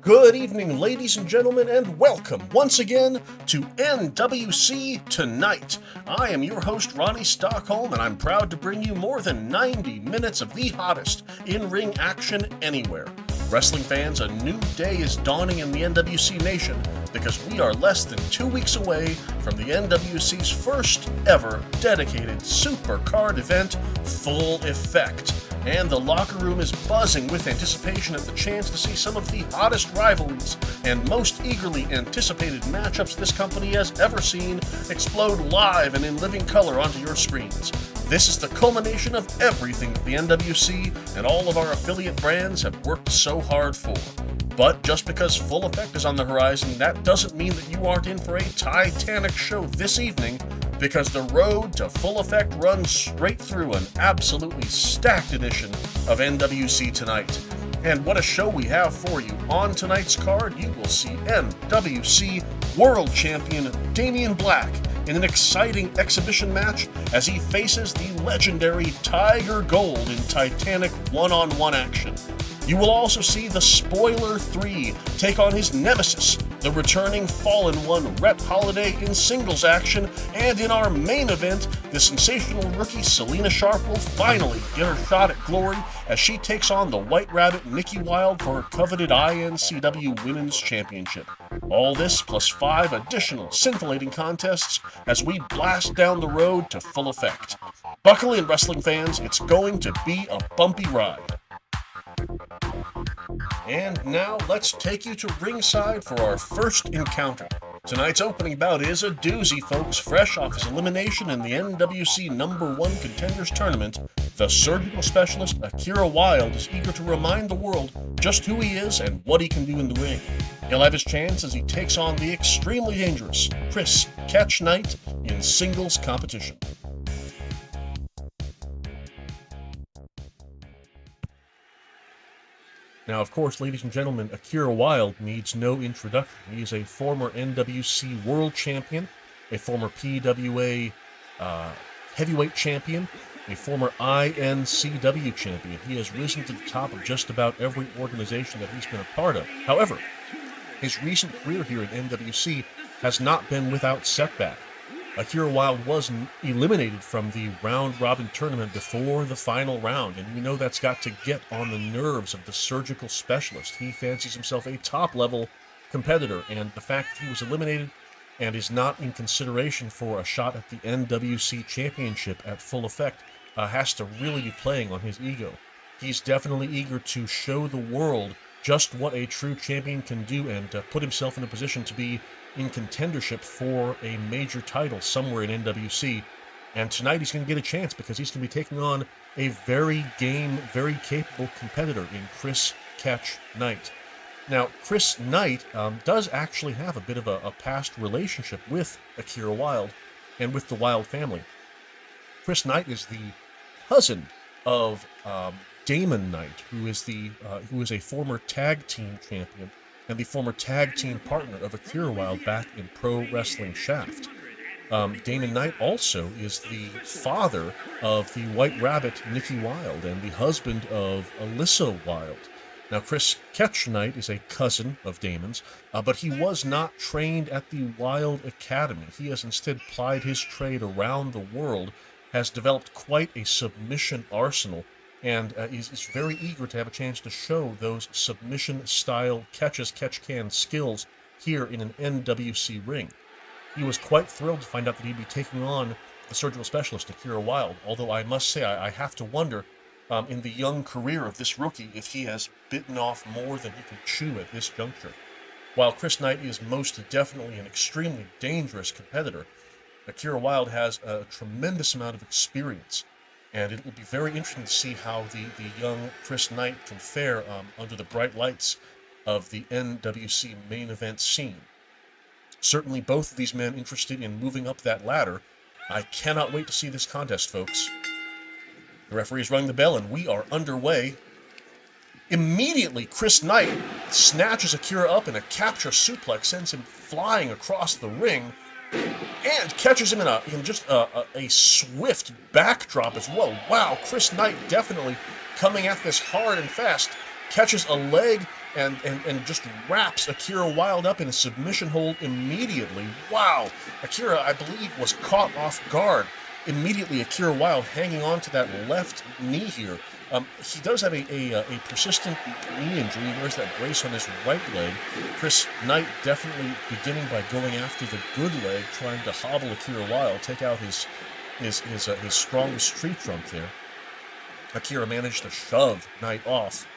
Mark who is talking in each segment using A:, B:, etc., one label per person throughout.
A: Good evening, ladies and gentlemen, and welcome once again to NWC Tonight. I am your host, Ronnie Stockholm, and I'm proud to bring you more than 90 minutes of the hottest in-ring action anywhere. Wrestling fans, a new day is dawning in the NWC Nation because we are less than 2 weeks away from the NWC's first ever dedicated supercard event, Full Effect. And the locker room is buzzing with anticipation at the chance to see some of the hottest rivalries and most eagerly anticipated matchups this company has ever seen explode live and in living color onto your screens. This is the culmination of everything that the NWC and all of our affiliate brands have worked so hard for. But just because Full Effect is on the horizon, that doesn't mean that you aren't in for a titanic show this evening, because the road to Full Effect runs straight through an absolutely stacked edition of NWC Tonight. And what a show we have for you. On tonight's card, you will see NWC World Champion Damian Black in an exciting exhibition match as he faces the legendary Tiger Gold in titanic one-on-one action. You will also see the Spoiler 3 take on his nemesis, the returning Fallen One Rhett Holiday in singles action, and in our main event, the sensational rookie Selena Sharp will finally get her shot at glory as she takes on the White Rabbit Nikki Wilde for her coveted INCW Women's Championship. All this plus 5 additional scintillating contests as we blast down the road to Full Effect. Buckle in, wrestling fans, it's going to be a bumpy ride. And now let's take you to ringside for our first encounter. Tonight's opening bout is a doozy, folks. Fresh off his elimination in the NWC #1 Contenders Tournament, the surgical specialist Akira Wilde is eager to remind the world just who he is and what he can do in the ring. He'll have his chance as he takes on the extremely dangerous Chris "Catch" Knight in singles competition. Now, of course, ladies and gentlemen, Akira Wilde needs no introduction. He is a former NWC World Champion, a former PWA Heavyweight Champion, a former INCW Champion. He has risen to the top of just about every organization that he's been a part of. However, his recent career here at NWC has not been without setback. Akira Wilde was eliminated from the round-robin tournament before the final round, and we know that's got to get on the nerves of the surgical specialist. He fancies himself a top-level competitor, and the fact that he was eliminated and is not in consideration for a shot at the NWC Championship at Full Effect has to really be playing on his ego. He's definitely eager to show the world just what a true champion can do and put himself in a position to be in contendership for a major title somewhere in NWC. And tonight he's going to get a chance because he's going to be taking on a very game, very capable competitor in Chris "Catch" Knight. Now, Chris Knight does actually have a bit of a past relationship with Akira Wilde and with the Wilde family. Chris Knight is the cousin of Damon Knight, who is a former tag team champion and the former tag team partner of Akira Wilde back in Pro Wrestling Shaft. Damon Knight also is the father of the White Rabbit Nikki Wilde and the husband of Alyssa Wilde. Now, Chris "Catch" Knight is a cousin of Damon's, but he was not trained at the Wilde Academy. He has instead plied his trade around the world, has developed quite a submission arsenal, and is very eager to have a chance to show those submission-style catch-as-catch-can skills here in an NWC ring. He was quite thrilled to find out that he'd be taking on the surgical specialist, Akira Wilde, although I must say I have to wonder, in the young career of this rookie, if he has bitten off more than he can chew at this juncture. While Chris Knight is most definitely an extremely dangerous competitor, Akira Wilde has a tremendous amount of experience, and it will be very interesting to see how the young Chris Knight can fare under the bright lights of the NWC main event scene. Certainly both of these men interested in moving up that ladder. I cannot wait to see this contest, folks. The referee is running the bell, and we are underway. Immediately, Chris Knight snatches Akira up in a capture suplex, sends him flying across the ring, and catches him in just a swift backdrop as well. Wow, Chris Knight definitely coming at this hard and fast. Catches a leg and just wraps Akira Wilde up in a submission hold immediately. Wow, Akira, I believe, was caught off guard. Immediately, Akira Wilde hanging on to that left knee here. He does have a persistent knee injury. He wears that brace on his right leg. Chris Knight definitely beginning by going after the good leg, trying to hobble Akira Wilde, take out his strongest tree trunk there. Akira managed to shove Knight off,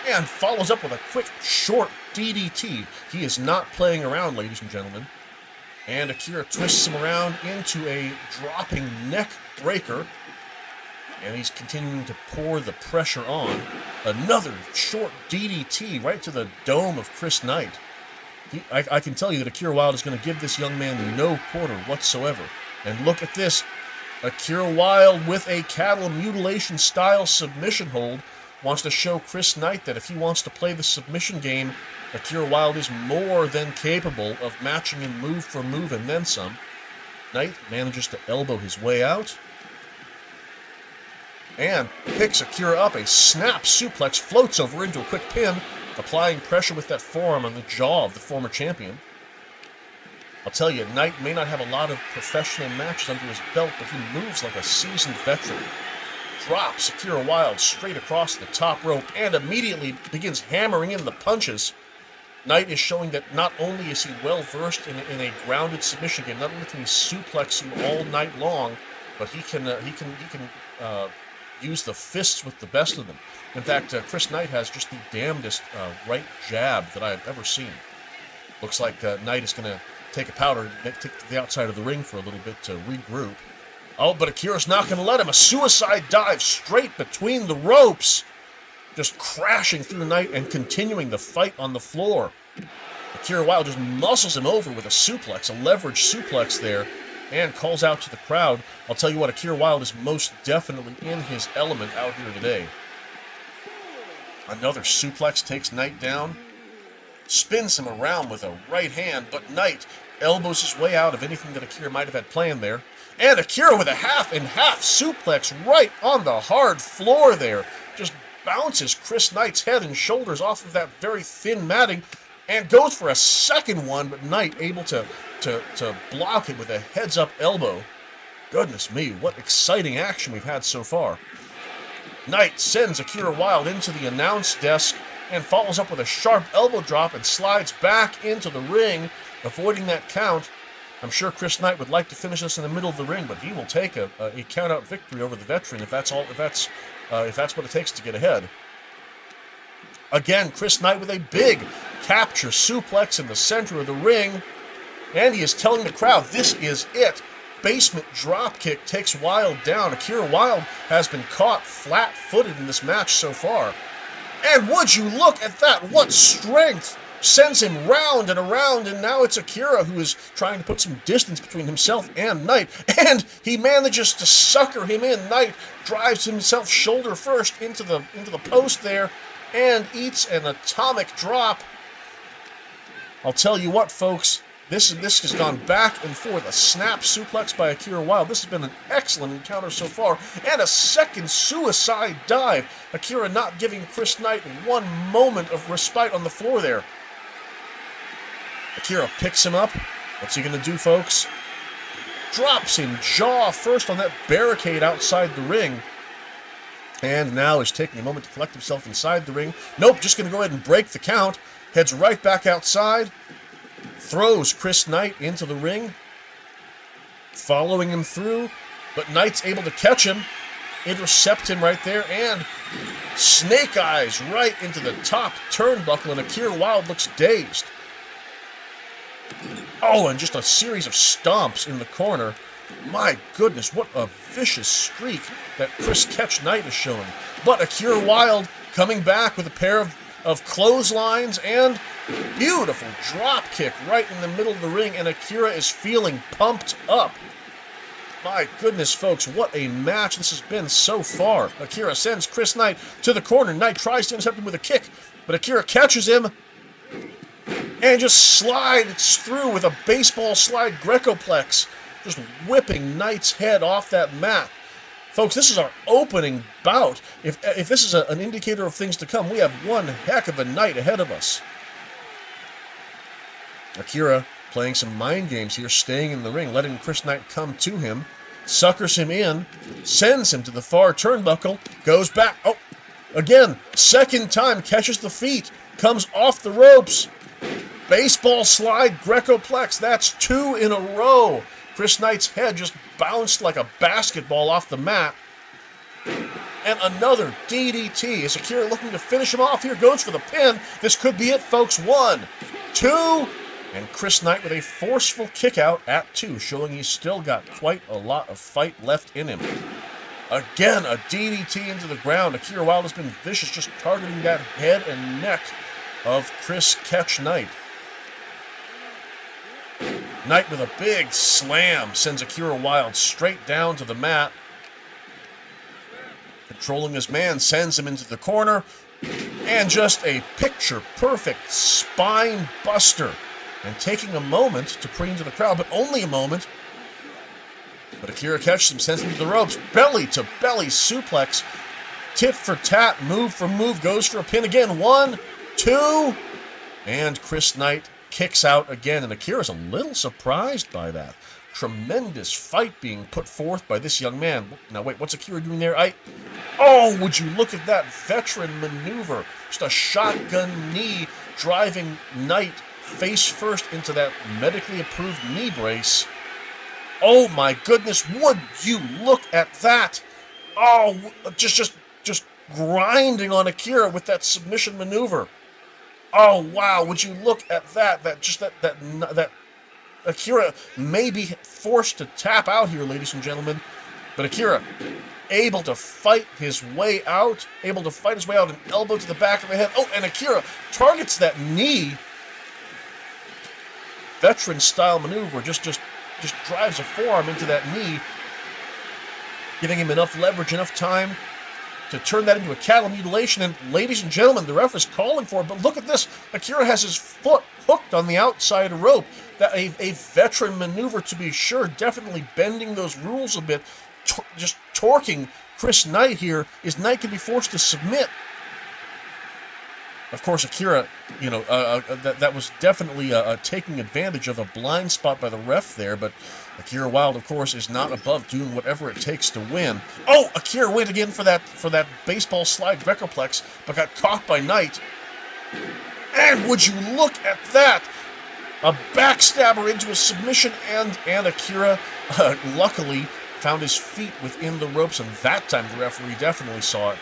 A: and follows up with a quick, short DDT. He is not playing around, ladies and gentlemen. And Akira twists him around into a dropping neck breaker. And he's continuing to pour the pressure on. Another short DDT right to the dome of Chris Knight. I can tell you that Akira Wilde is going to give this young man no quarter whatsoever. And look at this. Akira Wilde with a cattle mutilation style submission hold wants to show Chris Knight that if he wants to play the submission game, Akira Wilde is more than capable of matching him move for move and then some. Knight manages to elbow his way out and picks Akira up. A snap suplex, floats over into a quick pin, applying pressure with that forearm on the jaw of the former champion. I'll tell you, Knight may not have a lot of professional matches under his belt, but he moves like a seasoned veteran. Drops Akira Wilde straight across the top rope and immediately begins hammering in the punches. Knight is showing that not only is he well-versed in a grounded submission game, not only can he suplex you all night long, but he can use the fists with the best of them. In fact, Chris Knight has just the damnedest right jab that I've ever seen. Looks like Knight is going to take a powder, take to the outside of the ring for a little bit to regroup. Oh, but Akira's not going to let him. A suicide dive straight between the ropes. Just crashing through Knight and continuing the fight on the floor. Akira Wilde just muscles him over with a suplex, a leverage suplex there, and calls out to the crowd. I'll tell you what, Akira Wilde is most definitely in his element out here today. Another suplex takes Knight down, spins him around with a right hand, but Knight elbows his way out of anything that Akira might have had planned there. And Akira with a half-and-half suplex right on the hard floor there. Just bounces Chris Knight's head and shoulders off of that very thin matting and goes for a second one, but Knight able to block it with a heads-up elbow. Goodness me, what exciting action we've had so far. Knight sends Akira Wilde into the announce desk and follows up with a sharp elbow drop and slides back into the ring, avoiding that count. I'm sure Chris Knight would like to finish this in the middle of the ring, but he will take a count-out victory over the veteran if that's what it takes to get ahead. Again, Chris Knight with a big capture suplex in the center of the ring, and he is telling the crowd, this is it. Basement dropkick takes Wilde down. Akira Wilde has been caught flat-footed in this match so far. And would you look at that? What strength! Sends him round and around, and now it's Akira who is trying to put some distance between himself and Knight, and he manages to sucker him in. Knight drives himself shoulder first into the post there, and eats an atomic drop. I'll tell you what, folks, this has gone back and forth. A snap suplex by Akira Wilde. This has been an excellent encounter so far, and a second suicide dive. Akira not giving Chris Knight one moment of respite on the floor there. Akira picks him up. What's he going to do, folks? drops him jaw first on that barricade outside the ring. And now is taking a moment to collect himself inside the ring. Nope, just going to go ahead and break the count. Heads right back outside. Throws Chris Knight into the ring. Following him through. But Knight's able to catch him. Intercept him right there. And snake eyes right into the top turnbuckle. And Akira Wilde looks dazed. Oh, and just a series of stomps in the corner. My goodness, what a vicious streak that Chris Catch Knight is showing. But Akira Wilde coming back with a pair of clotheslines and beautiful drop kick right in the middle of the ring, and Akira is feeling pumped up. My goodness, folks, what a match this has been so far. Akira sends Chris Knight to the corner. Knight tries to intercept him with a kick, but Akira catches him and just slides through with a baseball slide Grecoplex. Just whipping Knight's head off that mat. Folks, this is our opening bout. If this is an indicator of things to come, we have one heck of a night ahead of us. Akira playing some mind games here, staying in the ring, letting Chris Knight come to him, suckers him in, sends him to the far turnbuckle, goes back. Oh, again, second time, catches the feet, comes off the ropes. Baseball slide Grecoplex. That's 2 in a row. Chris Knight's head just bounced like a basketball off the mat. And another DDT. Is Akira looking to finish him off here? Goes for the pin. This could be it, folks. 1, 2, and Chris Knight with a forceful kick out at 2, showing he's still got quite a lot of fight left in him. Again, a DDT into the ground. Akira Wilde has been vicious, just targeting that head and neck of Chris Catch Knight. Knight with a big slam sends Akira Wilde straight down to the mat. Controlling his man, sends him into the corner. And just a picture-perfect spine buster. And taking a moment to pre into the crowd, but only a moment. But Akira catches him, sends him to the ropes. Belly-to-belly suplex. Tit for tat, move for move, goes for a pin again. 1, 2, and Chris Knight kicks out again, and Akira's a little surprised by that. Tremendous fight being put forth by this young man. Now wait, what's Akira doing there? Oh, would you look at that veteran maneuver. Just a shotgun knee driving Knight face first into that medically approved knee brace. Oh my goodness, would you look at that? Oh, just grinding on Akira with that submission maneuver. Oh wow! Would you look at that? That Akira may be forced to tap out here, ladies and gentlemen. But Akira able to fight his way out, an elbow to the back of the head. Oh, and Akira targets that knee. Veteran style maneuver, just drives a forearm into that knee, giving him enough leverage, enough time to turn that into a cattle mutilation. And ladies and gentlemen, the ref is calling for it, but look at this. Akira has his foot hooked on the outside rope. That a veteran maneuver, to be sure, definitely bending those rules a bit, just torquing Chris Knight here. Is Knight can be forced to submit. Of course, Akira, that was definitely taking advantage of a blind spot by the ref there, but Akira Wilde, of course, is not above doing whatever it takes to win. Oh, Akira went again for that baseball slide Grecoplex, but got caught by Knight. And would you look at that? A backstabber into a submission, and Akira, luckily, found his feet within the ropes, and that time the referee definitely saw it.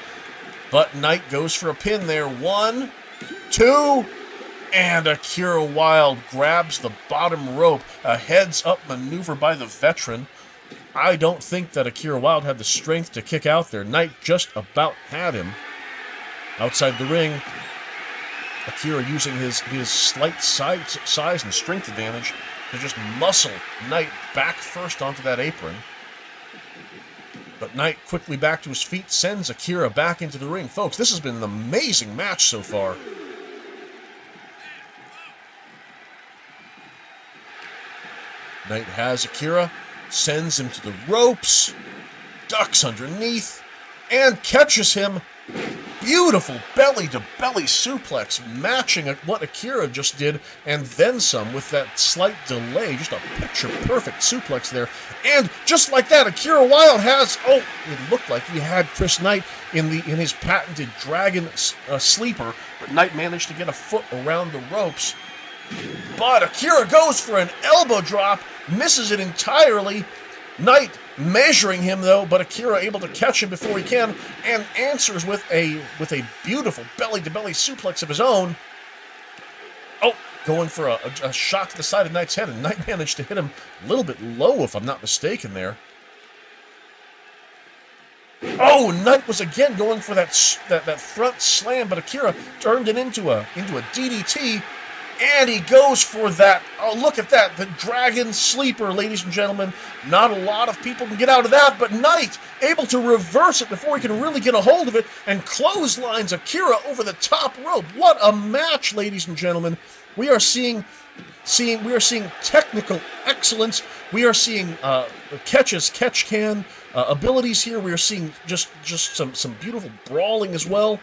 A: But Knight goes for a pin there. 1, 2, and Akira Wilde grabs the bottom rope. A heads-up maneuver by the veteran. I don't think that Akira Wilde had the strength to kick out there. Knight just about had him. Outside the ring, Akira using his slight size and strength advantage to just muscle Knight back first onto that apron. But Knight quickly back to his feet, sends Akira back into the ring. Folks, this has been an amazing match so far. Knight has Akira, sends him to the ropes, ducks underneath, and catches him. beautiful belly-to-belly suplex, matching what Akira just did, and then some with that slight delay. Just a picture-perfect suplex there. And just like that, Akira Wilde has, it looked like he had Chris Knight in his patented Dragon Sleeper, but Knight managed to get a foot around the ropes. But Akira goes for an elbow drop, misses it entirely. Knight measuring him though, but Akira able to catch him before he can, and answers with a beautiful belly-to-belly suplex of his own. Going for a shot to the side of Knight's head, and Knight managed to hit him a little bit low, if I'm not mistaken there. Knight was again going for that front slam, but Akira turned it into a DDT. And he goes for that. Look at that. The Dragon Sleeper, ladies and gentlemen. Not a lot of people can get out of that, but Knight able to reverse it before he can really get a hold of it and clotheslines Akira over the top rope. What a match, ladies and gentlemen. We are seeing technical excellence. We are seeing catch can abilities here. We are seeing just some beautiful brawling as well.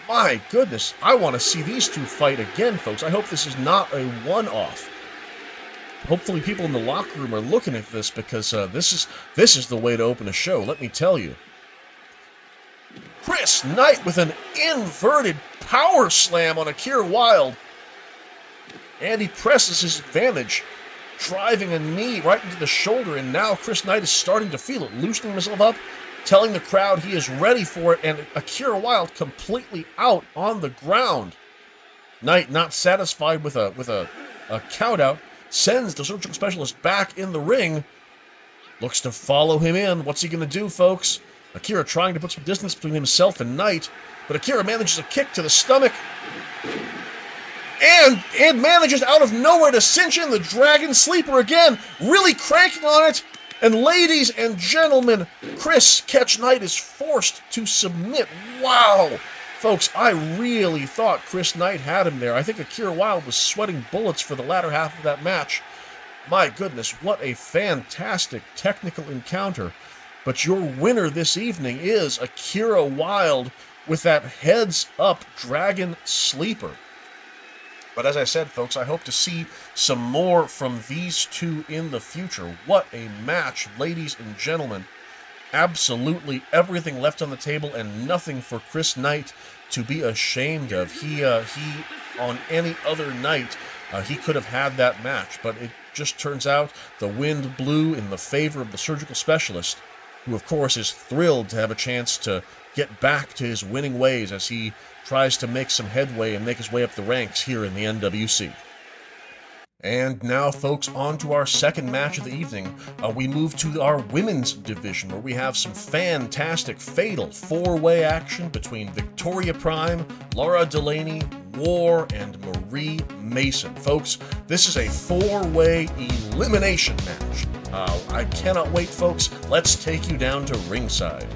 A: My goodness, I want to see these two fight again, folks. I hope this is not a one-off. Hopefully people in the locker room are looking at this, because this is the way to open a show, let me tell you. Chris Knight with an inverted power slam on Akira Wilde. And he presses his advantage, driving a knee right into the shoulder, and now Chris Knight is starting to feel it, loosening himself up, telling the crowd he is ready for it, and Akira Wilde completely out on the ground. Knight, not satisfied with a count out, sends the surgical specialist back in the ring. Looks to follow him in. What's he going to do, folks? Akira trying to put some distance between himself and Knight, but Akira manages a kick to the stomach, and manages out of nowhere to cinch in the Dragon Sleeper again, really cranking on it. And ladies and gentlemen, Chris Catch Knight is forced to submit. Wow! Folks, I really thought Chris Knight had him there. I think Akira Wilde was sweating bullets for the latter half of that match. My goodness, what a fantastic technical encounter. But your winner this evening is Akira Wilde with that heads-up Dragon Sleeper. But as I said, folks, I hope to see some more from these two in the future. What a match, ladies and gentlemen. Absolutely everything left on the table and nothing for Chris Knight to be ashamed of. He on any other night, he could have had that match, but it just turns out the wind blew in the favor of the surgical specialist, who of course is thrilled to have a chance to get back to his winning ways as he tries to make some headway and make his way up the ranks here in the NWC. And now, folks, on to our second match of the evening. We move to our women's division, where we have some fantastic, fatal four-way action between Victoria Prime, Laura Delaney, War, and Marie Mason. Folks, this is a four-way elimination match. I cannot wait, folks. Let's take you down to ringside.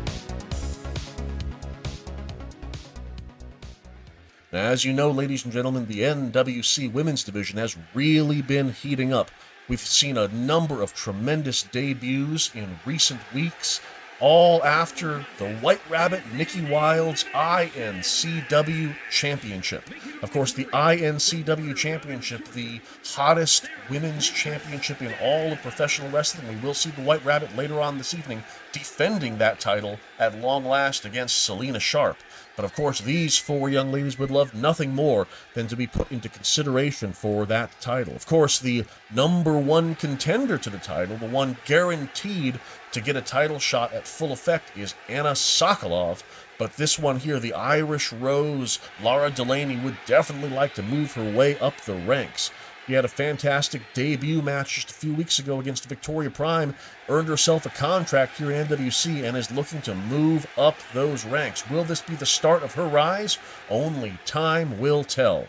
A: Now, as you know, ladies and gentlemen, the NWC Women's Division has really been heating up. We've seen a number of tremendous debuts in recent weeks, all after the White Rabbit Nikki Wilde's INCW Championship. Of course, the INCW Championship, the hottest women's championship in all of professional wrestling. We will see the White Rabbit later on this evening defending that title at long last against Selena Sharp. But of course, these four young ladies would love nothing more than to be put into consideration for that title. Of course, the number one contender to the title, the one guaranteed to get a title shot at full effect, is Anna Sokolov. But this one here, the Irish Rose, Laura Delaney, would definitely like to move her way up the ranks. She had a fantastic debut match just a few weeks ago against Victoria Prime, earned herself a contract here in NWC, and is looking to move up those ranks. Will this be the start of her rise? Only time will tell,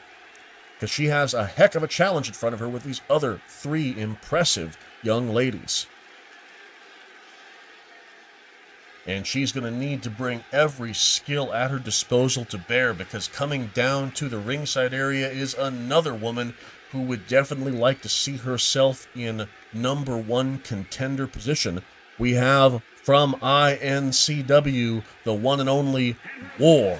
A: because she has a heck of a challenge in front of her with these other three impressive young ladies. And she's going to need to bring every skill at her disposal to bear, because coming down to the ringside area is another woman who would definitely like to see herself in number one contender position. We have from INCW, the one and only War.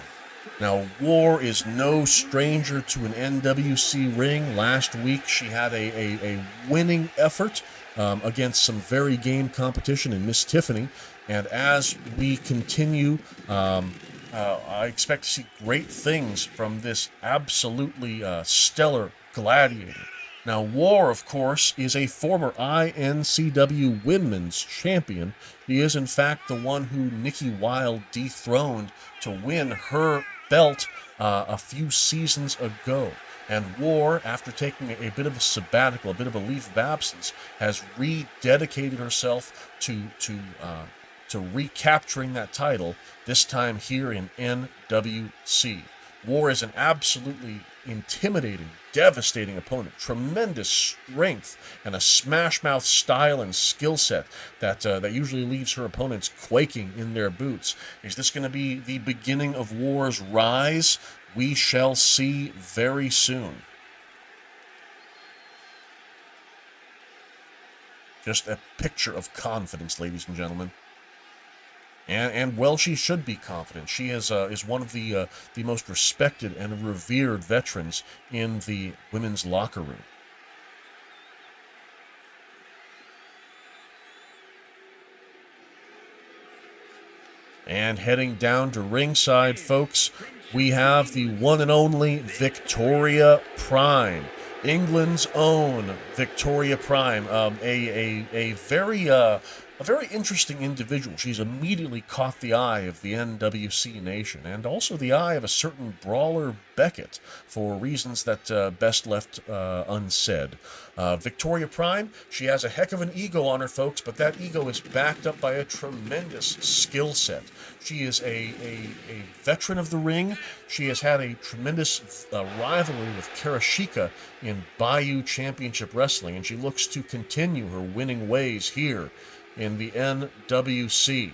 A: Now, War is no stranger to an NWC ring. Last week, she had a winning effort against some very game competition in Miss Tiffany. And as we continue, I expect to see great things from this absolutely stellar gladiator. Now, War, of course, is a former INCW Women's Champion. He is, in fact, the one who Nikki Wilde dethroned to win her belt a few seasons ago. And War, after taking a bit of a sabbatical, a bit of a leave of absence, has rededicated herself to recapturing that title, this time here in NWC. War is an absolutely intimidating, devastating opponent. Tremendous strength and a smash-mouth style and skill set that usually leaves her opponents quaking in their boots. Is this going to be the beginning of War's rise? We shall see very soon. Just a picture of confidence, ladies and gentlemen. And well, she should be confident. She is one of the most respected and revered veterans in the women's locker room. And heading down to ringside, folks, we have the one and only Victoria Prime, England's own Victoria Prime, a very interesting individual. She's immediately caught the eye of the NWC Nation, and also the eye of a certain Brawler Beckett, for reasons that best left unsaid. Victoria Prime, she has a heck of an ego on her, folks, but that ego is backed up by a tremendous skill set. She is a veteran of the ring. She has had a tremendous rivalry with Karashika in Bayou Championship Wrestling, and she looks to continue her winning ways here in the NWC.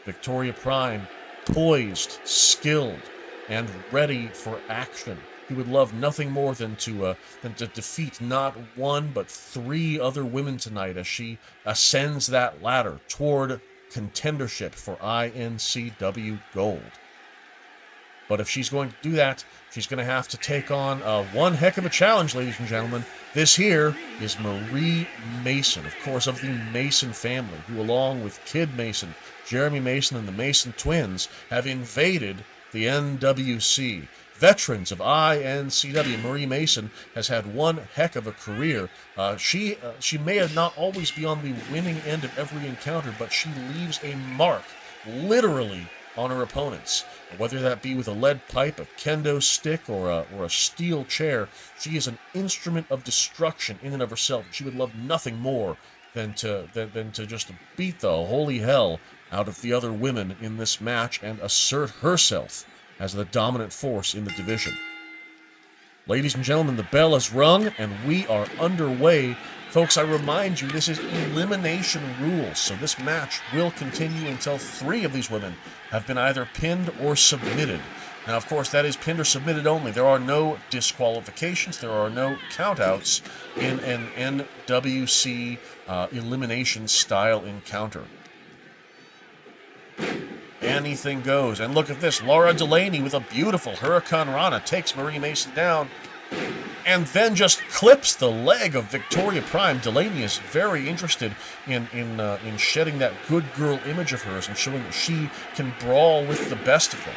A: Victoria Prime, poised, skilled, and ready for action. He would love nothing more than to defeat not one but three other women tonight as she ascends that ladder toward contendership for INCW Gold. But if she's going to do that, she's going to have to take on one heck of a challenge, ladies and gentlemen. This here is Marie Mason, of course, of the Mason family, who, along with Kid Mason, Jeremy Mason, and the Mason twins, have invaded the NWC. Veterans of INCW, Marie Mason has had one heck of a career. She may not always be on the winning end of every encounter, but she leaves a mark, literally, on her opponents. Whether that be with a lead pipe, a kendo stick, or a steel chair, she is an instrument of destruction in and of herself. She would love nothing more than to just beat the holy hell out of the other women in this match and assert herself as the dominant force in the division. Ladies and gentlemen, the bell has rung and we are underway. Folks, I remind you, this is elimination rules, so this match will continue until three of these women have been either pinned or submitted. Now, of course, that is pinned or submitted only. There are no disqualifications. There are no countouts in an NWC elimination-style encounter. Anything goes. And look at this. Laura Delaney with a beautiful Hurricane Rana takes Marie Mason down and then just clips the leg of Victoria Prime. Delaney is very interested in shedding that good girl image of hers and showing that she can brawl with the best of them.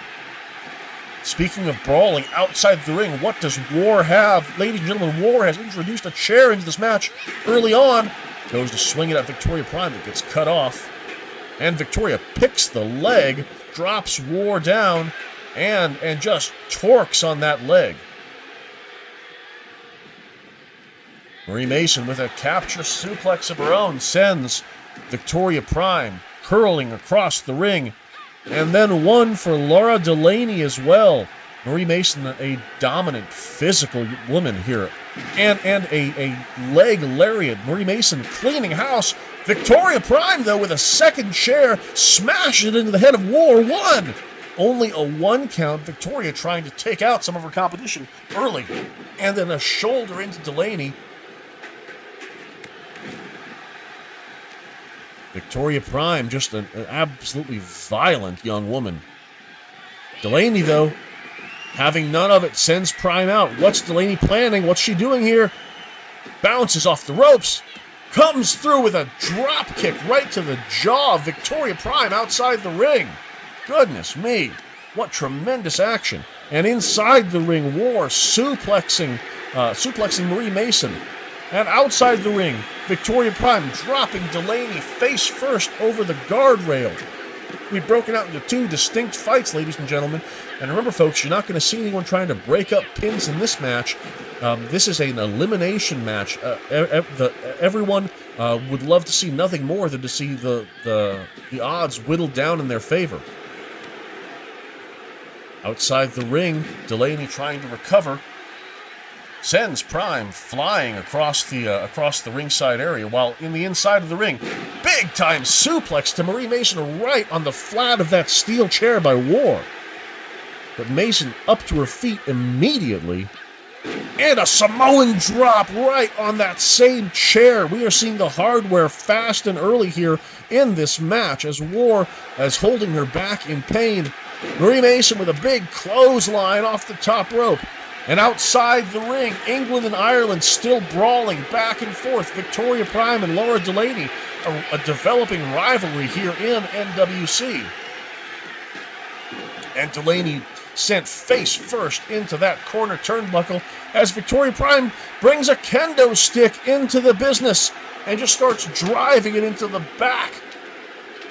A: Speaking of brawling outside the ring, what does War have? Ladies and gentlemen, War has introduced a chair into this match early on. Goes to swing it at Victoria Prime. It gets cut off. And Victoria picks the leg, drops War down, and just torques on that leg. Marie Mason, with a capture suplex of her own, sends Victoria Prime hurling across the ring. And then one for Laura Delaney as well. Marie Mason, a dominant physical woman here. And a leg lariat. Marie Mason cleaning house. Victoria Prime, though, with a second chair, smashes it into the head of War. One! Only a one count. Victoria trying to take out some of her competition early. And then a shoulder into Delaney. Victoria Prime, just an absolutely violent young woman. Delaney, though, having none of it, sends Prime out. What's Delaney planning? What's she doing here? Bounces off the ropes. Comes through with a drop kick right to the jaw of Victoria Prime outside the ring. Goodness me, what tremendous action. And inside the ring, War suplexing Marie Mason. And outside the ring, Victoria Prime dropping Delaney face first over the guardrail. We've broken out into two distinct fights, ladies and gentlemen. And remember, folks, you're not going to see anyone trying to break up pins in this match. This is an elimination match. Everyone would love to see nothing more than to see the odds whittled down in their favor. Outside the ring, Delaney trying to recover. Sends Prime flying across the ringside area, while in the inside of the ring, big-time suplex to Marie Mason right on the flat of that steel chair by War. But Mason up to her feet immediately, and a Samoan drop right on that same chair. We are seeing the hardware fast and early here in this match as War is holding her back in pain. Marie Mason with a big clothesline off the top rope. And outside the ring, England and Ireland still brawling back and forth. Victoria Prime and Laura Delaney, a developing rivalry here in NWC. And Delaney sent face first into that corner turnbuckle as Victoria Prime brings a kendo stick into the business and just starts driving it into the back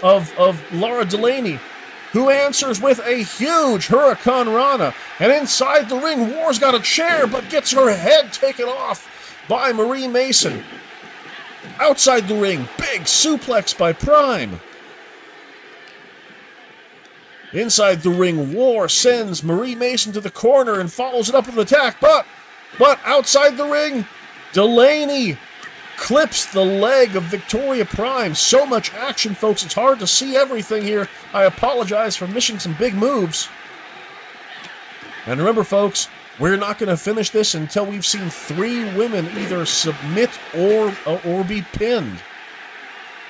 A: of Laura Delaney, who answers with a huge Hurricane Rana. And inside the ring, War's got a chair, but gets her head taken off by Marie Mason. Outside the ring, big suplex by Prime. Inside the ring, War sends Marie Mason to the corner and follows it up with an attack, but outside the ring, Delaney clips the leg of Victoria Prime. So much action, folks, it's hard to see everything here. I apologize for missing some big moves. And remember, folks, we're not going to finish this until we've seen 3 women either submit or be pinned.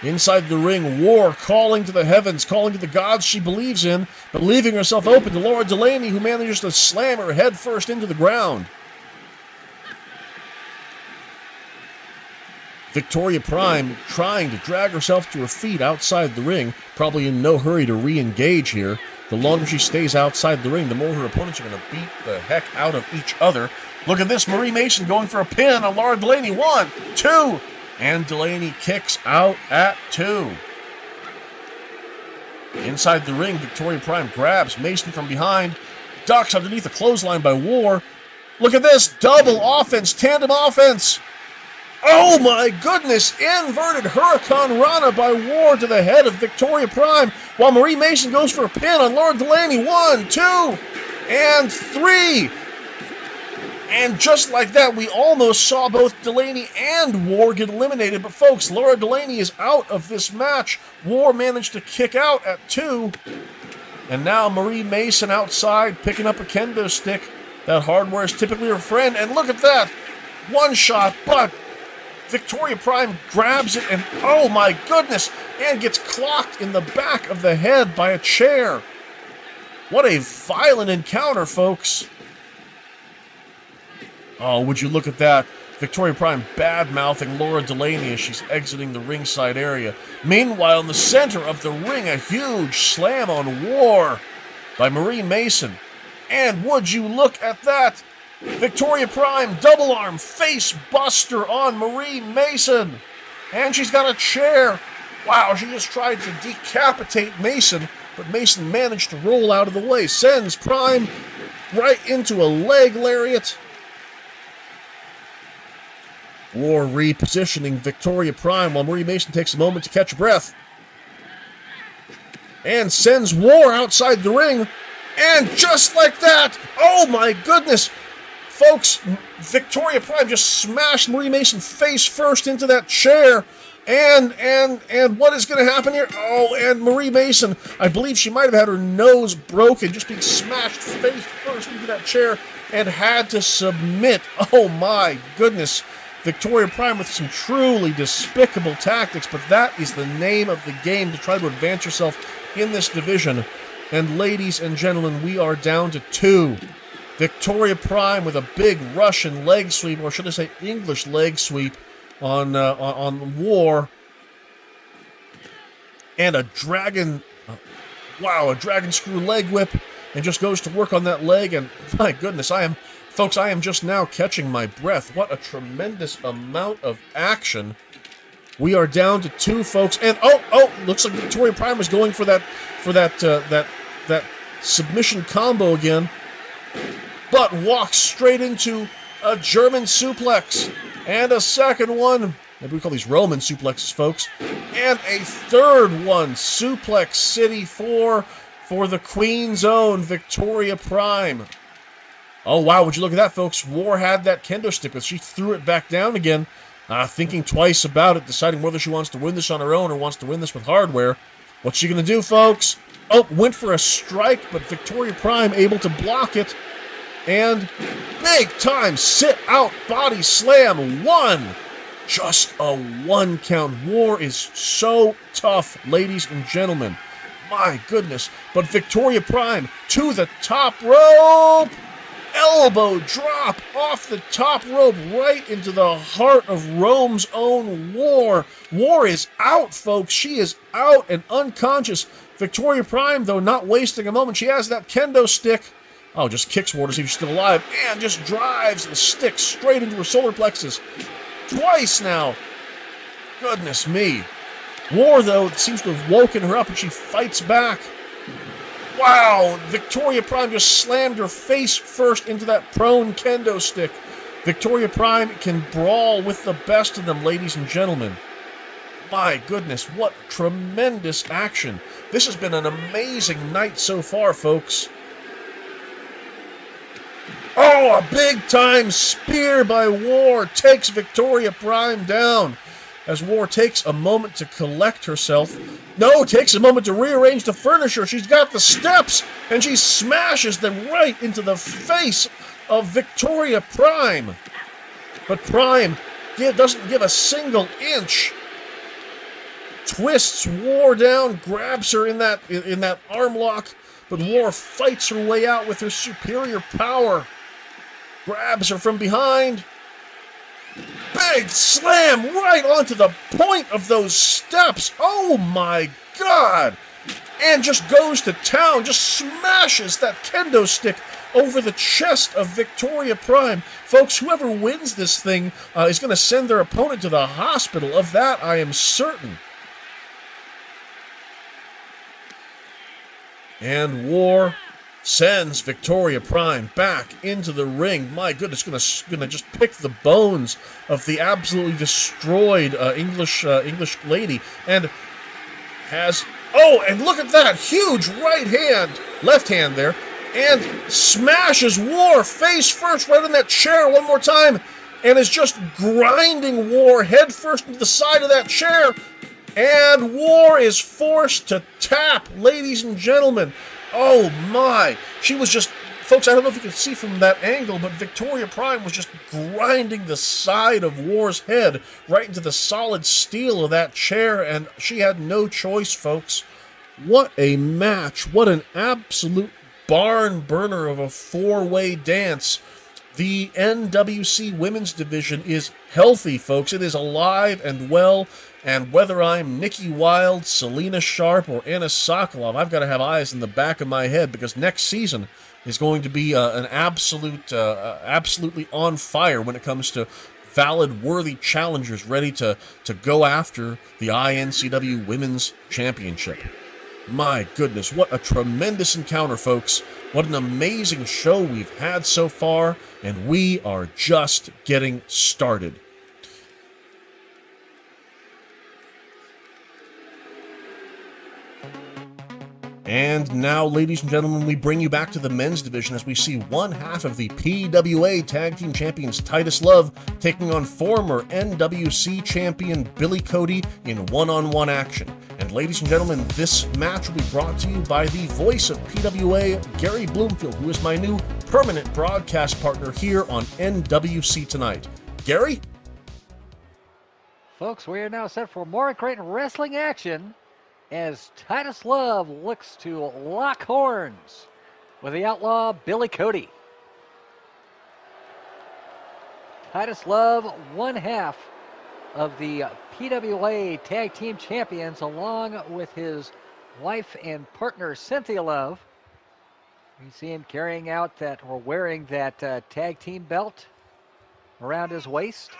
A: Inside the ring, War calling to the heavens, calling to the gods she believes in, but leaving herself open to Laura Delaney, who manages to slam her head first into the ground. Victoria Prime trying to drag herself to her feet outside the ring, probably in no hurry to re-engage here. The longer she stays outside the ring, the more her opponents are going to beat the heck out of each other. Look at this, Marie Mason going for a pin on Laura Delaney. 1, 2, and Delaney kicks out at 2. Inside the ring, Victoria Prime grabs Mason from behind, ducks underneath a clothesline by War. Look at this, double offense, tandem offense. Oh my goodness! Inverted Hurricane Rana by War to the head of Victoria Prime, while Marie Mason goes for a pin on Laura Delaney. 1, 2, and 3. And just like that, we almost saw both Delaney and War get eliminated. But folks, Laura Delaney is out of this match. War managed to kick out at 2. And now Marie Mason outside picking up a kendo stick. That hardware is typically her friend. And look at that. One shot, but Victoria Prime grabs it and, oh my goodness, and gets clocked in the back of the head by a chair. What a violent encounter, folks. Oh, would you look at that. Victoria Prime bad-mouthing Laura Delaney as she's exiting the ringside area. Meanwhile, in the center of the ring, a huge slam on War by Marie Mason. And would you look at that. Victoria Prime, double arm, face buster on Marie Mason. And she's got a chair. Wow, she just tried to decapitate Mason, but Mason managed to roll out of the way. Sends Prime right into a leg lariat. War repositioning Victoria Prime while Marie Mason takes a moment to catch her breath. And sends War outside the ring. And just like that, oh my goodness, folks, Victoria Prime just smashed Marie Mason face first into that chair. And what is going to happen here? Oh, and Marie Mason, I believe she might have had her nose broken, just being smashed face first into that chair and had to submit. Oh my goodness. Victoria Prime with some truly despicable tactics, but that is the name of the game to try to advance yourself in this division. And ladies and gentlemen, we are down to 2. Victoria Prime with a big Russian leg sweep, or should I say English leg sweep, on War. And a dragon, a dragon screw leg whip, and just goes to work on that leg. And my goodness, I am just now catching my breath. What a tremendous amount of action. We are down to 2, folks. And looks like Victoria Prime is going for that submission combo again, but walks straight into a German suplex and a second one. Maybe we call these Roman suplexes, folks. And a third one, Suplex City 4 for the Queen's own Victoria Prime. Oh, wow, would you look at that, folks. War had that kendo stick, but she threw it back down again, thinking twice about it, deciding whether she wants to win this on her own or wants to win this with hardware. What's she going to do, folks? Oh, went for a strike, but Victoria Prime able to block it. And big time sit out body slam. 1. Just a 1 count. War is so tough, ladies and gentlemen. My goodness. But Victoria Prime to the top rope. Elbow drop off the top rope right into the heart of Rome's own War. War is out, folks. She is out and unconscious. Victoria Prime, though, not wasting a moment. She has that kendo stick. Oh, just kicks War to see if she's still alive. And just drives the stick straight into her solar plexus. Twice now. Goodness me. War, though, seems to have woken her up, and she fights back. Wow, Victoria Prime just slammed her face first into that prone kendo stick. Victoria Prime can brawl with the best of them, ladies and gentlemen. My goodness, what tremendous action. This has been an amazing night so far, folks. Oh, a big-time spear by War takes Victoria Prime down. As War takes a moment to collect herself. No, takes a moment to rearrange the furniture. She's got the steps, and she smashes them right into the face of Victoria Prime. But Prime doesn't give a single inch. Twists War down, grabs her in that arm lock, but War fights her way out with her superior power. Grabs her from behind. Big slam right onto the point of those steps. Oh my God. And just goes to town, just smashes that kendo stick over the chest of Victoria Prime. Folks, whoever wins this thing is going to send their opponent to the hospital. Of that, I am certain. And War sends Victoria Prime back into the ring. My goodness, gonna just pick the bones of the absolutely destroyed English lady, and has and look at that huge left hand there, and smashes War face first right in that chair one more time, and is just grinding War head first into the side of that chair, and War is forced to tap, ladies and gentlemen. Oh my! She was just, folks, I don't know if you can see from that angle, but Victoria Prime was just grinding the side of War's head right into the solid steel of that chair, and she had no choice, folks. What a match. What an absolute barn burner of a 4-way dance. The NWC Women's Division is healthy, folks. It is alive and well. And whether I'm Nikki Wilde, Selena Sharp, or Anna Sokolov, I've got to have eyes in the back of my head, because next season is going to be an absolutely on fire when it comes to valid, worthy challengers ready to go after the INCW Women's Championship. My goodness, what a tremendous encounter, folks. What an amazing show we've had so far, and we are just getting started. And now, ladies and gentlemen, we bring you back to the men's division as we see one half of the PWA Tag Team Champions Titus Love taking on former NWC champion Billy Cody in one-on-one action. And ladies and gentlemen, this match will be brought to you by the voice of PWA, Gary Bloomfield, who is my new permanent broadcast partner here on NWC Tonight. Gary?
B: Folks, we are now set for more great wrestling action as Titus Love looks to lock horns with the outlaw Billy Cody. Titus Love, one half of the PWA Tag Team Champions, along with his wife and partner Cynthia Love. You see him carrying out that, or wearing that tag team belt around his waist.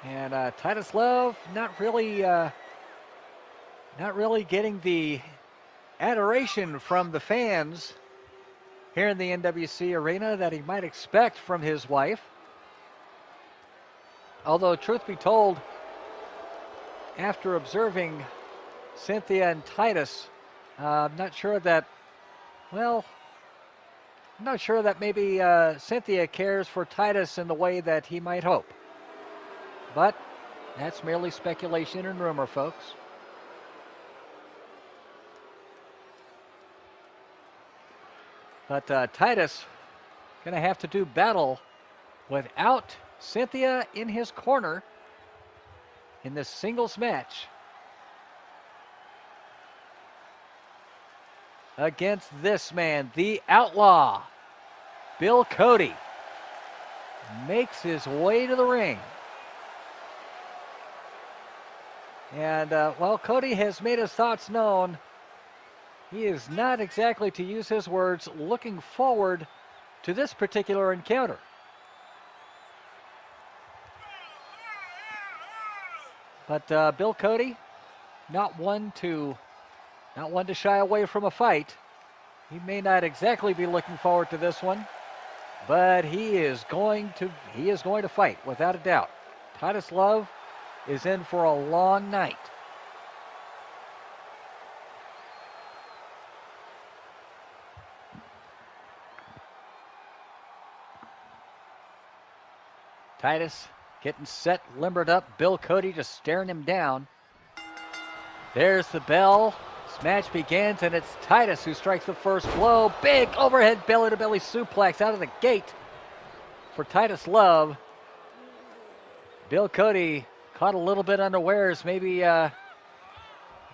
B: And Titus Love not really getting the adoration from the fans here in the NWC arena that he might expect from his wife. Although, truth be told, after observing Cynthia and Titus, I'm not sure that maybe Cynthia cares for Titus in the way that he might hope. But that's merely speculation and rumor, folks. But Titus going to have to do battle without Cynthia in his corner in this singles match against this man, the Outlaw. Bill Cody makes his way to the ring. And while Cody has made his thoughts known, he is not exactly, to use his words, looking forward to this particular encounter. But Bill Cody, not one to shy away from a fight. He may not exactly be looking forward to this one, but he is going to fight without a doubt. Titus Love is in for a long night. Titus getting set, limbered up. Bill Cody just staring him down. There's the bell. This match begins, and it's Titus who strikes the first blow. Big overhead belly-to-belly suplex out of the gate for Titus Love. Bill Cody caught a little bit unawares, maybe a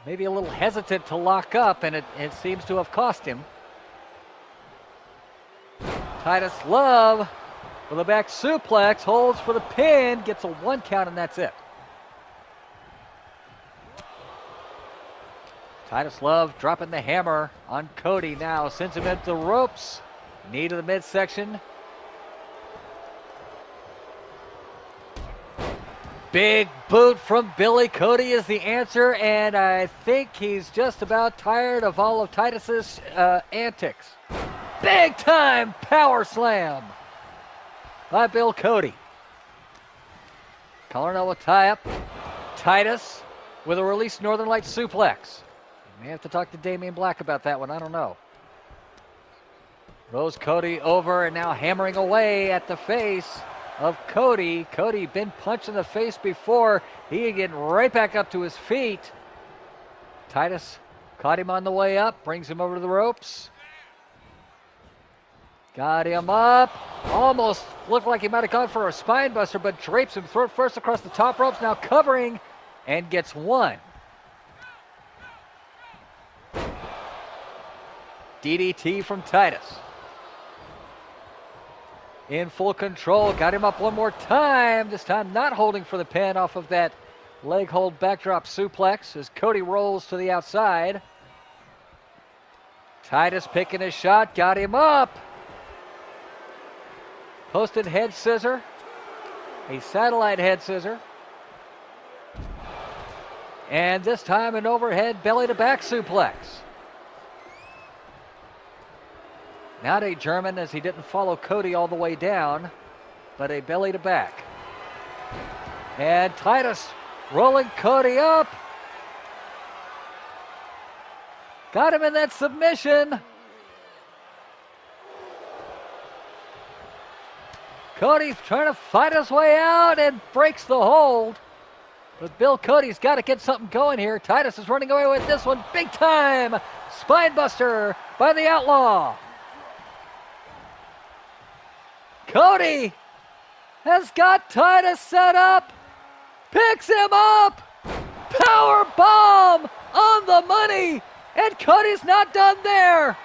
B: little hesitant to lock up, and it seems to have cost him. Titus Love with a back suplex, holds for the pin, gets a 1 count, and that's it. Titus Love dropping the hammer on Cody now, sends him into the ropes. Knee to the midsection. Big boot from Billy Cody is the answer, and I think he's just about tired of all of Titus's antics. Big time power slam by Bill Cody. Collar and elbow tie-up. Titus with a released Northern Lights suplex. You may have to talk to Damian Black about that one. I don't know. Rolls Cody over and now hammering away at the face of Cody. Cody been punched in the face before. He getting right back up to his feet. Titus caught him on the way up. Brings him over to the ropes. Got him up. Almost looked like he might have gone for a spine buster, but drapes him throat first across the top ropes. Now covering and gets one. DDT from Titus. In full control. Got him up one more time. This time not holding for the pin off of that leg hold backdrop suplex as Cody rolls to the outside. Titus picking his shot. Got him up. Posted head scissor. A satellite head scissor. And this time an overhead belly to back suplex. Not a German, as he didn't follow Cody all the way down, but a belly to back. And Titus rolling Cody up. Got him in that submission. Cody trying to fight his way out and breaks the hold. But Bill Cody's got to get something going here. Titus is running away with this one big time. Spine buster by the Outlaw. Cody has got Titus set up picks him up. Power bomb on the money. And Cody's not done there.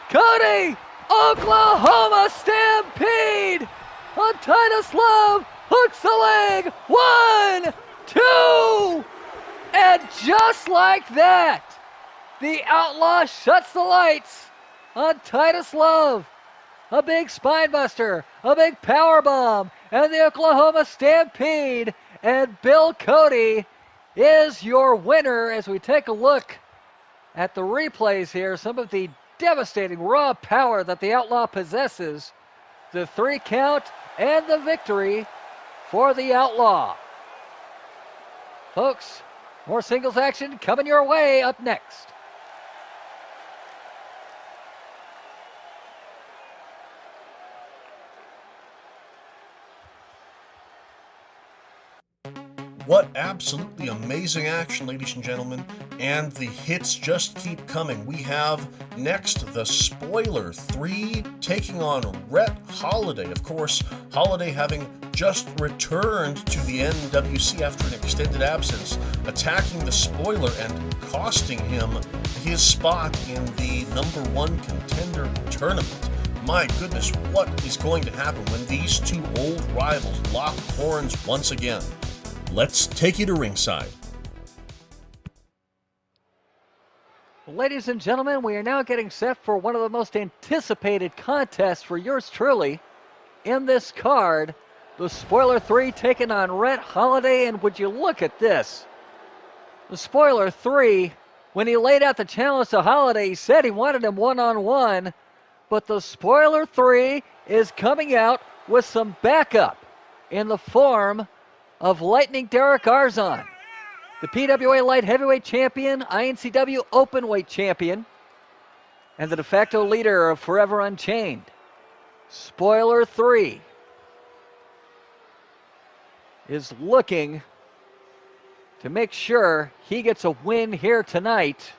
B: Cody, Oklahoma Stampede on Titus Love, hooks the leg. 1, 2, and just like that, the Outlaw shuts the lights on Titus Love. A big spinebuster, a big power bomb, and the Oklahoma Stampede. And Bill Cody is your winner as we take a look at the replays here. Some of the devastating raw power that the Outlaw possesses. The 3 count and the victory for the Outlaw. Folks, more singles action coming your way up next.
A: What absolutely amazing action, ladies and gentlemen, and the hits just keep coming. We have next the Spoiler 3 taking on Rhett Holiday. Of course, Holiday having just returned to the NWC after an extended absence, attacking the Spoiler and costing him his spot in the #1 contender tournament. My goodness, what is going to happen when these two old rivals lock horns once again? Let's take you to ringside.
B: Ladies and gentlemen, we are now getting set for one of the most anticipated contests for yours truly in this card. The Spoiler 3 taking on Rhett Holiday, and would you look at this? The Spoiler 3, when he laid out the challenge to Holiday, he said he wanted him one-on-one, but the Spoiler 3 is coming out with some backup in the form of Lightning Derek Arzon, the PWA Light Heavyweight Champion, INCW Openweight Champion, and the de facto leader of Forever Unchained. Spoiler 3 is looking to make sure he gets a win here tonight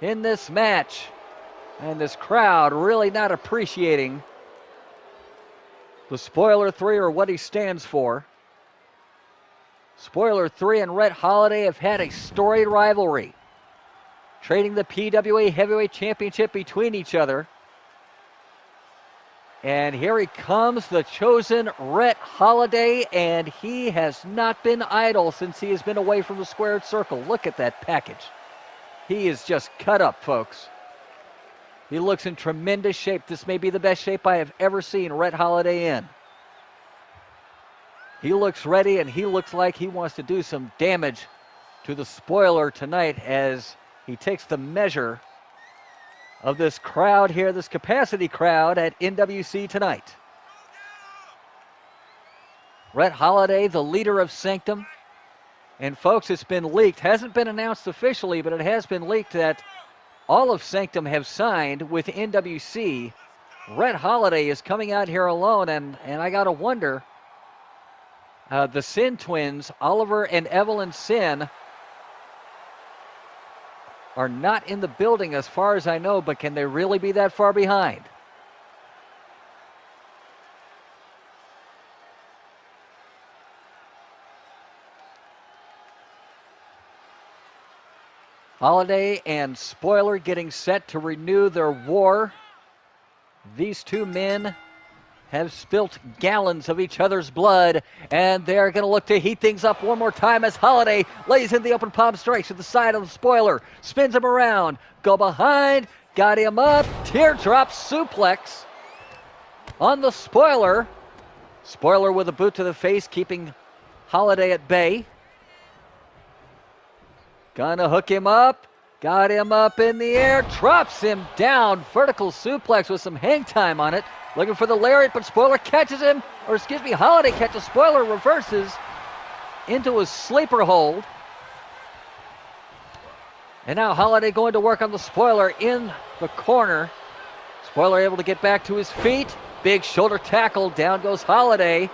B: in this match. And this crowd really not appreciating the Spoiler 3 or what he stands for. Spoiler 3 and Rhett Holiday have had a storied rivalry, trading the PWA Heavyweight Championship between each other. And here he comes, the chosen Rhett Holiday, and he has not been idle since he has been away from the squared circle. Look at that package. He is just cut up, folks. He looks in tremendous shape. This may be the best shape I have ever seen Rhett Holiday in. He looks ready, and he looks like he wants to do some damage to the Spoiler tonight as he takes the measure of this crowd here, this capacity crowd at NWC Tonight. Rhett Holiday, the leader of Sanctum. And folks, it's been leaked. Hasn't been announced officially, but it has been leaked that all of Sanctum have signed with NWC. Rhett Holiday is coming out here alone, and I got to wonder, the Sin twins, Oliver and Evelyn Sin, are not in the building as far as I know, but can they really be that far behind? Holiday and Spoiler getting set to renew their war. These two men have spilt gallons of each other's blood, and they're going to look to heat things up one more time as Holiday lays in the open palm strikes to the side of the Spoiler, spins him around, go behind, got him up, teardrop suplex on the Spoiler. Spoiler with a boot to the face, keeping Holiday at bay. Gonna hook him up, got him up in the air, drops him down, vertical suplex with some hang time on it. Looking for the lariat, but Spoiler catches him, or excuse me, Holiday catches Spoiler, reverses into a sleeper hold. And now Holiday going to work on the Spoiler in the corner. Spoiler able to get back to his feet. Big shoulder tackle, down goes Holiday.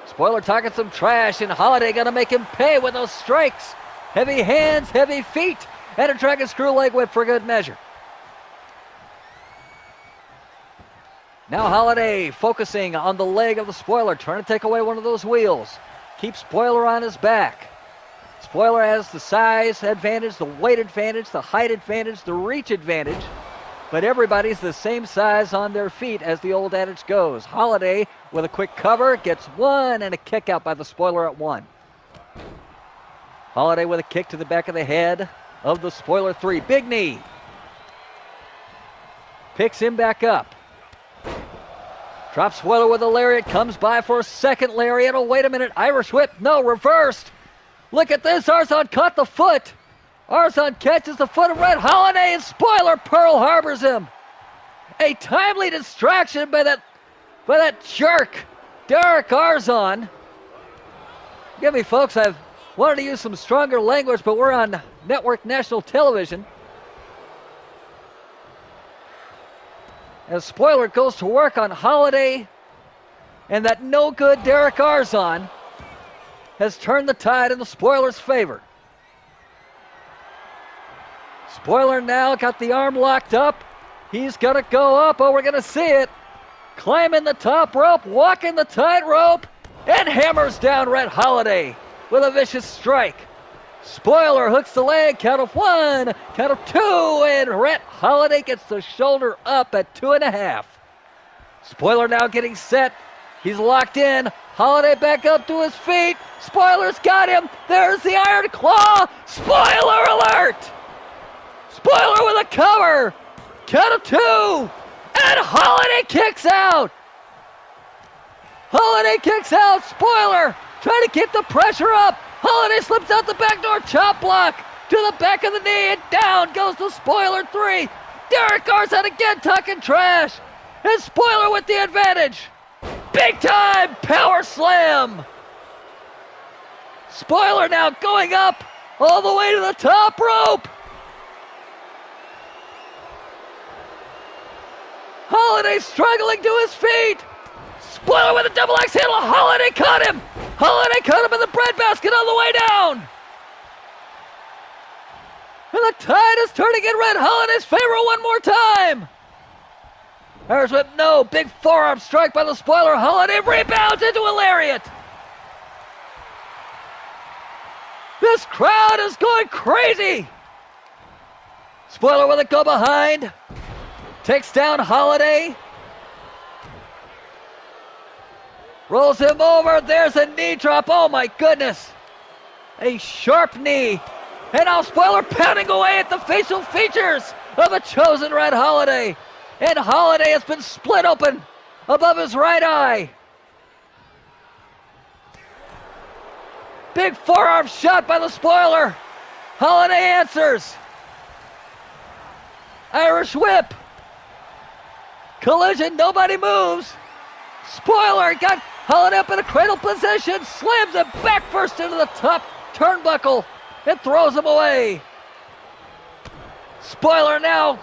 B: Spoiler talking some trash, and Holiday gonna make him pay with those strikes. Heavy hands, heavy feet, and a dragon screw leg whip for good measure. Now Holiday focusing on the leg of the Spoiler, trying to take away one of those wheels. keep Spoiler on his back. Spoiler has the size advantage, the weight advantage, the height advantage, the reach advantage, but everybody's the same size on their feet as the old adage goes. Holiday with a quick cover gets one and a kick out by the Spoiler at 1. Holiday with a kick to the back of the head of the Spoiler 3. Big knee. Picks him back up. Drops Spoiler with a lariat. Comes by for a second lariat. Oh, wait a minute. Irish whip. No, reversed. Look at this. Arzon caught the foot. Arzon catches the foot of Red Holiday, and Spoiler Pearl Harbors him. A timely distraction by that jerk, Derek Arzon. Forgive me, folks. I've wanted to use some stronger language, but we're on network national television. As Spoiler goes to work on Holiday, and that no-good Derek Arzon has turned the tide in the Spoiler's favor. Spoiler now got the arm locked up. He's going to go up. Oh, we're going to see it. Climbing the top rope, walking the tightrope, and hammers down Red Holiday with a vicious strike. Spoiler hooks the leg, count of 1, count of 2, and Red Holiday gets the shoulder up at 2.5. Spoiler now getting set. He's locked in. Holiday back up to his feet. Spoiler's got him. There's the iron claw. Spoiler alert! Spoiler with a cover. Count of 2. And Holiday kicks out. Holiday kicks out. Spoiler trying to keep the pressure up. Holiday slips out the backdoor chop block to the back of the knee, and down goes the Spoiler 3. Derek Arzon again talking trash. And Spoiler with the advantage. Big time power slam. Spoiler now going up all the way to the top rope. Holiday struggling to his feet. Spoiler with a double axe handle. Holiday caught him. Holiday caught him in the breadbasket on the way down. And the tide is turning in Red Holiday's favor one more time. Irish whip, no. Big forearm strike by the Spoiler. Holiday rebounds into a lariat. This crowd is going crazy. Spoiler with a go behind. Takes down Holiday. Rolls him over. There's a knee drop. Oh my goodness. A sharp knee. And now Spoiler pounding away at the facial features of the chosen Red Holiday. And Holiday has been split open above his right eye. Big forearm shot by the Spoiler. Holiday answers. Irish whip. Collision, nobody moves. Spoiler got Holiday up in a cradle position, slams him back first into the top turnbuckle and throws him away. Spoiler now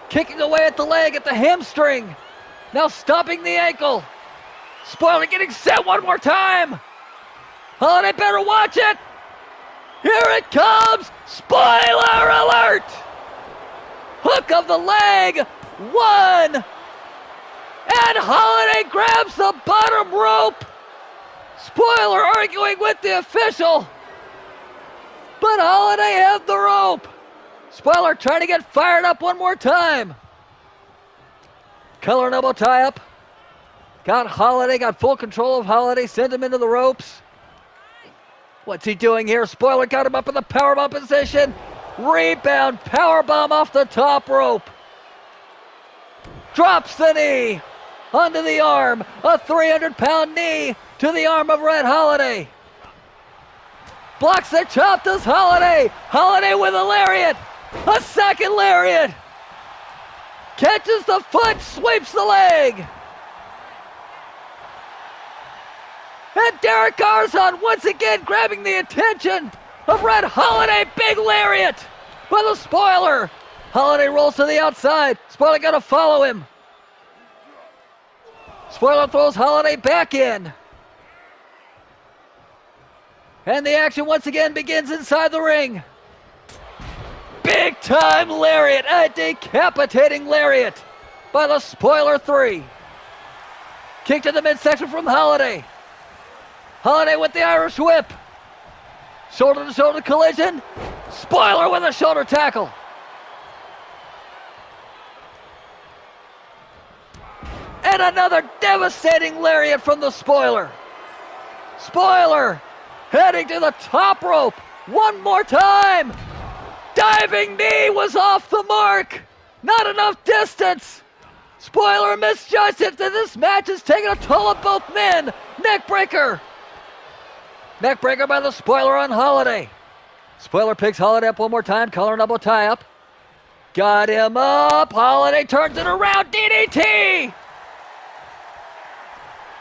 B: kicking away at the leg, at the hamstring. Now stopping the ankle. Spoiler getting set one more time. Holiday better watch it. Here it comes. Spoiler alert. Hook of the leg. 1. And Holiday grabs the bottom rope. Spoiler arguing with the official. But Holiday had the rope. Spoiler trying to get fired up one more time. Collar and elbow tie up. Got Holiday, got full control of Holiday, sent him into the ropes. What's he doing here? Spoiler got him up in the powerbomb position. Rebound, powerbomb off the top rope. Drops the knee onto the arm. A 300-pound knee to the arm of Red Holiday. Blocks the chop, does Holiday. Holiday with a lariat. A second lariat. Catches the foot, sweeps the leg. And Derek Arzon once again grabbing the attention of Red Holiday. Big lariat by the Spoiler. Holiday rolls to the outside. Spoiler got to follow him. Spoiler throws Holiday back in. And the action once again begins inside the ring. Big time lariat, a decapitating lariat by the Spoiler 3. Kick to the midsection from Holiday. Holiday with the Irish whip. Shoulder-to-shoulder collision. Spoiler with a shoulder tackle. And another devastating lariat from the Spoiler. Spoiler heading to the top rope. One more time. Diving knee was off the mark. Not enough distance. Spoiler misjudged it. This match is taking a toll of both men. Neckbreaker. Neckbreaker by the Spoiler on Holiday. Spoiler picks Holiday up one more time. Collar and elbow tie up. Got him up. Holiday turns it around. DDT.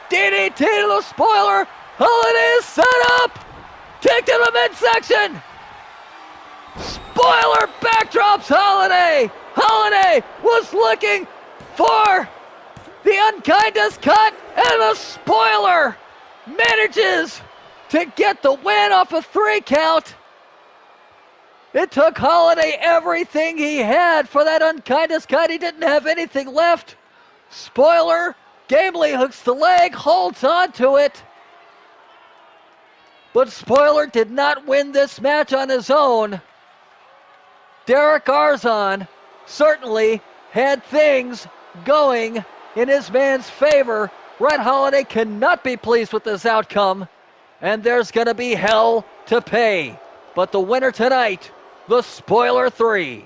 B: DDT to the Spoiler. Holiday is set up. Kick to the midsection. Spoiler backdrops Holiday. Holiday was looking for the unkindest cut, and the Spoiler manages to get the win off a 3 count. It took Holiday everything he had for that unkindest cut. He didn't have anything left. Spoiler gamely hooks the leg, holds on to it. But Spoiler did not win this match on his own. Derek Arzon certainly had things going in his man's favor. Red Holiday cannot be pleased with this outcome, and there's going to be hell to pay. But the winner tonight, the Spoiler 3.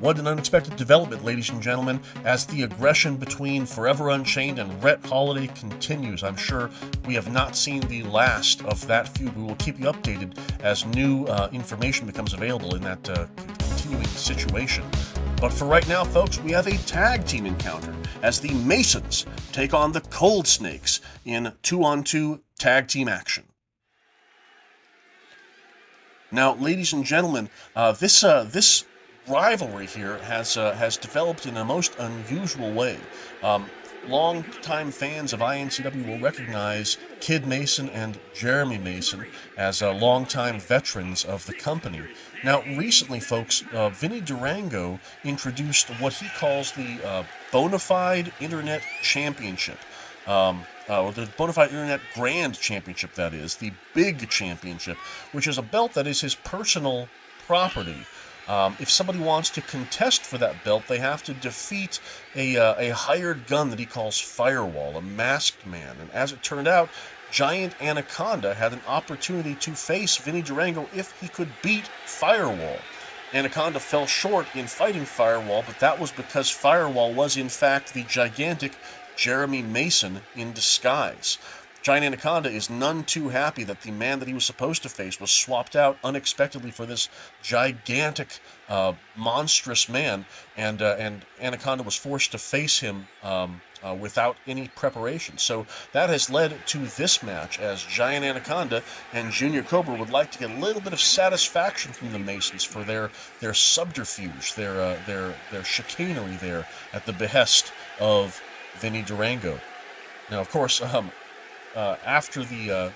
A: What an unexpected development, ladies and gentlemen, as the aggression between Forever Unchained and Rhett Holiday continues. I'm sure we have not seen the last of that feud. We will keep you updated as new information becomes available in that continuing situation. But for right now, folks, we have a tag team encounter as the Masons take on the Cold Snakes in 2-on-2 tag team action. Now, ladies and gentlemen, this rivalry here has developed in a most unusual way. Longtime fans of INCW will recognize Kid Mason and Jeremy Mason as longtime veterans of the company. Now, recently, folks, Vinny Durango introduced what he calls the Bonafide Internet Championship. Or the Bonafide Internet Grand Championship, that is, the Big Championship, which is a belt that is his personal property. If somebody wants to contest for that belt, they have to defeat a hired gun that he calls Firewall, a masked man. And as it turned out, Giant Anaconda had an opportunity to face Vinny Durango if he could beat Firewall. Anaconda fell short in fighting Firewall, but that was because Firewall was in fact the gigantic Jeremy Mason in disguise. Giant Anaconda is none too happy that the man that he was supposed to face was swapped out unexpectedly for this gigantic, monstrous man, and Anaconda was forced to face him without any preparation. So that has led to this match, as Giant Anaconda and Junior Cobra would like to get a little bit of satisfaction from the Masons for their subterfuge, their chicanery there at the behest of Vinny Durango. Now, of course, after the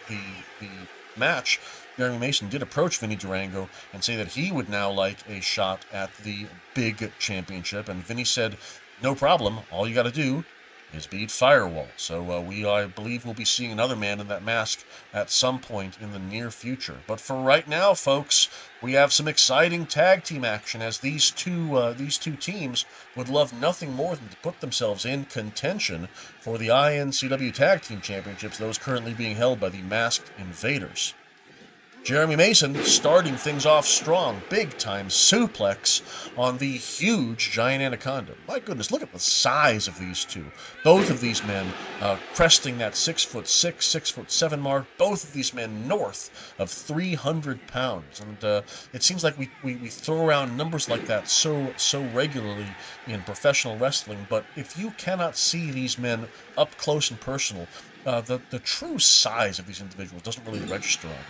A: match, Jeremy Mason did approach Vinny Durango and say that he would now like a shot at the Big Championship, and Vinny said, "No problem. All you got to do is beat Firewall." So I believe we'll be seeing another man in that mask at some point in the near future. But for right now, folks, we have some exciting tag team action, as these two teams would love nothing more than to put themselves in contention for the INCW Tag Team Championships, those currently being held by the Masked Invaders. Jeremy Mason starting things off strong, big-time suplex on the huge Giant Anaconda. My goodness, look at the size of these two. Both of these men cresting that 6'6", 6'7" mark. Both of these men north of 300 pounds. And it seems like we throw around numbers like that so regularly in professional wrestling. But if you cannot see these men up close and personal, the true size of these individuals doesn't really register on you.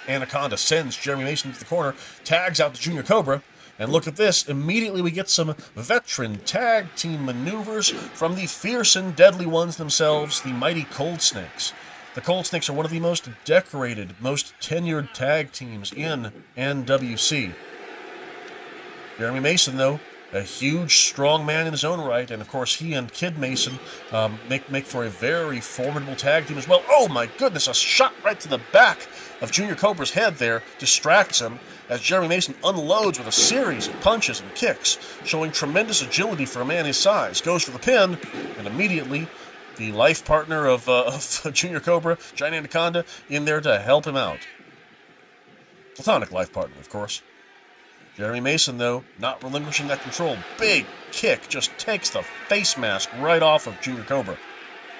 A: Anaconda sends Jeremy Mason to the corner, tags out to Junior Cobra, and look at this. Immediately we get some veteran tag team maneuvers from the fierce and deadly ones themselves, the mighty Cold Snakes. The Cold Snakes are one of the most decorated, most tenured tag teams in NWC. Jeremy Mason, though, a huge, strong man in his own right, and of course he and Kid Mason make for a very formidable tag team as well. Oh my goodness, a shot right to the back of Junior Cobra's head there distracts him as Jeremy Mason unloads with a series of punches and kicks, showing tremendous agility for a man his size. Goes for the pin, and immediately the life partner of Junior Cobra, Giant Anaconda, in there to help him out. Platonic life partner, of course. Jeremy Mason, though, not relinquishing that control. Big kick just takes the face mask right off of Junior Cobra.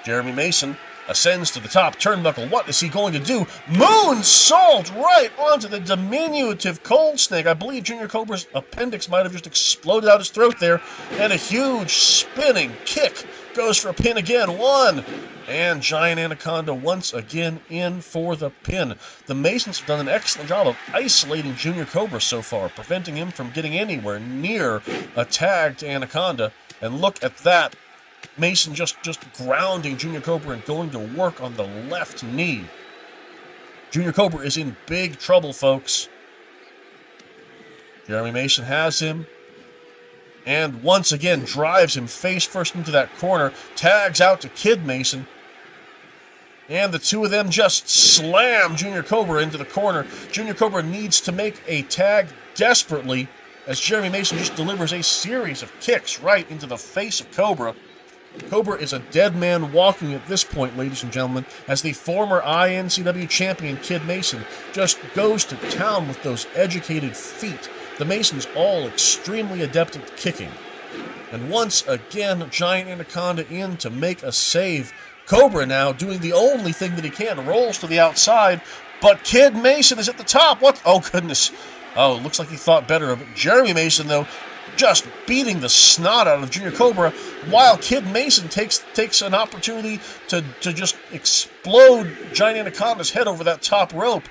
A: Jeremy Mason ascends to the top turnbuckle. What is he going to do? Moonsault right onto the diminutive Cold Snake. I believe Junior Cobra's appendix might have just exploded out his throat there. And a huge spinning kick. Goes for a pin again. One. And Giant Anaconda once again in for the pin. The Masons have done an excellent job of isolating Junior Cobra so far, preventing him from getting anywhere near a tagged Anaconda. And look at that. Mason just grounding Junior Cobra and going to work on the left knee. Junior Cobra is in big trouble, folks. Jeremy Mason has him. And once again drives him face first into that corner. Tags out to Kid Mason. And the two of them just slam Junior Cobra into the corner. Junior Cobra needs to make a tag desperately as Jeremy Mason just delivers a series of kicks right into the face of Cobra. Cobra is a dead man walking at this point, ladies and gentlemen, as the former INCW champion Kid Mason just goes to town with those educated feet. The Masons all extremely adept at kicking. And once again, Giant Anaconda in to make a save. Cobra now doing the only thing that he can, rolls to the outside, but Kid Mason is at the top. What? Oh, goodness. Oh, looks like he thought better of it. Jeremy Mason, though, just beating the snot out of Junior Cobra, while Kid Mason takes an opportunity to just explode Giant Anaconda's head over that top rope.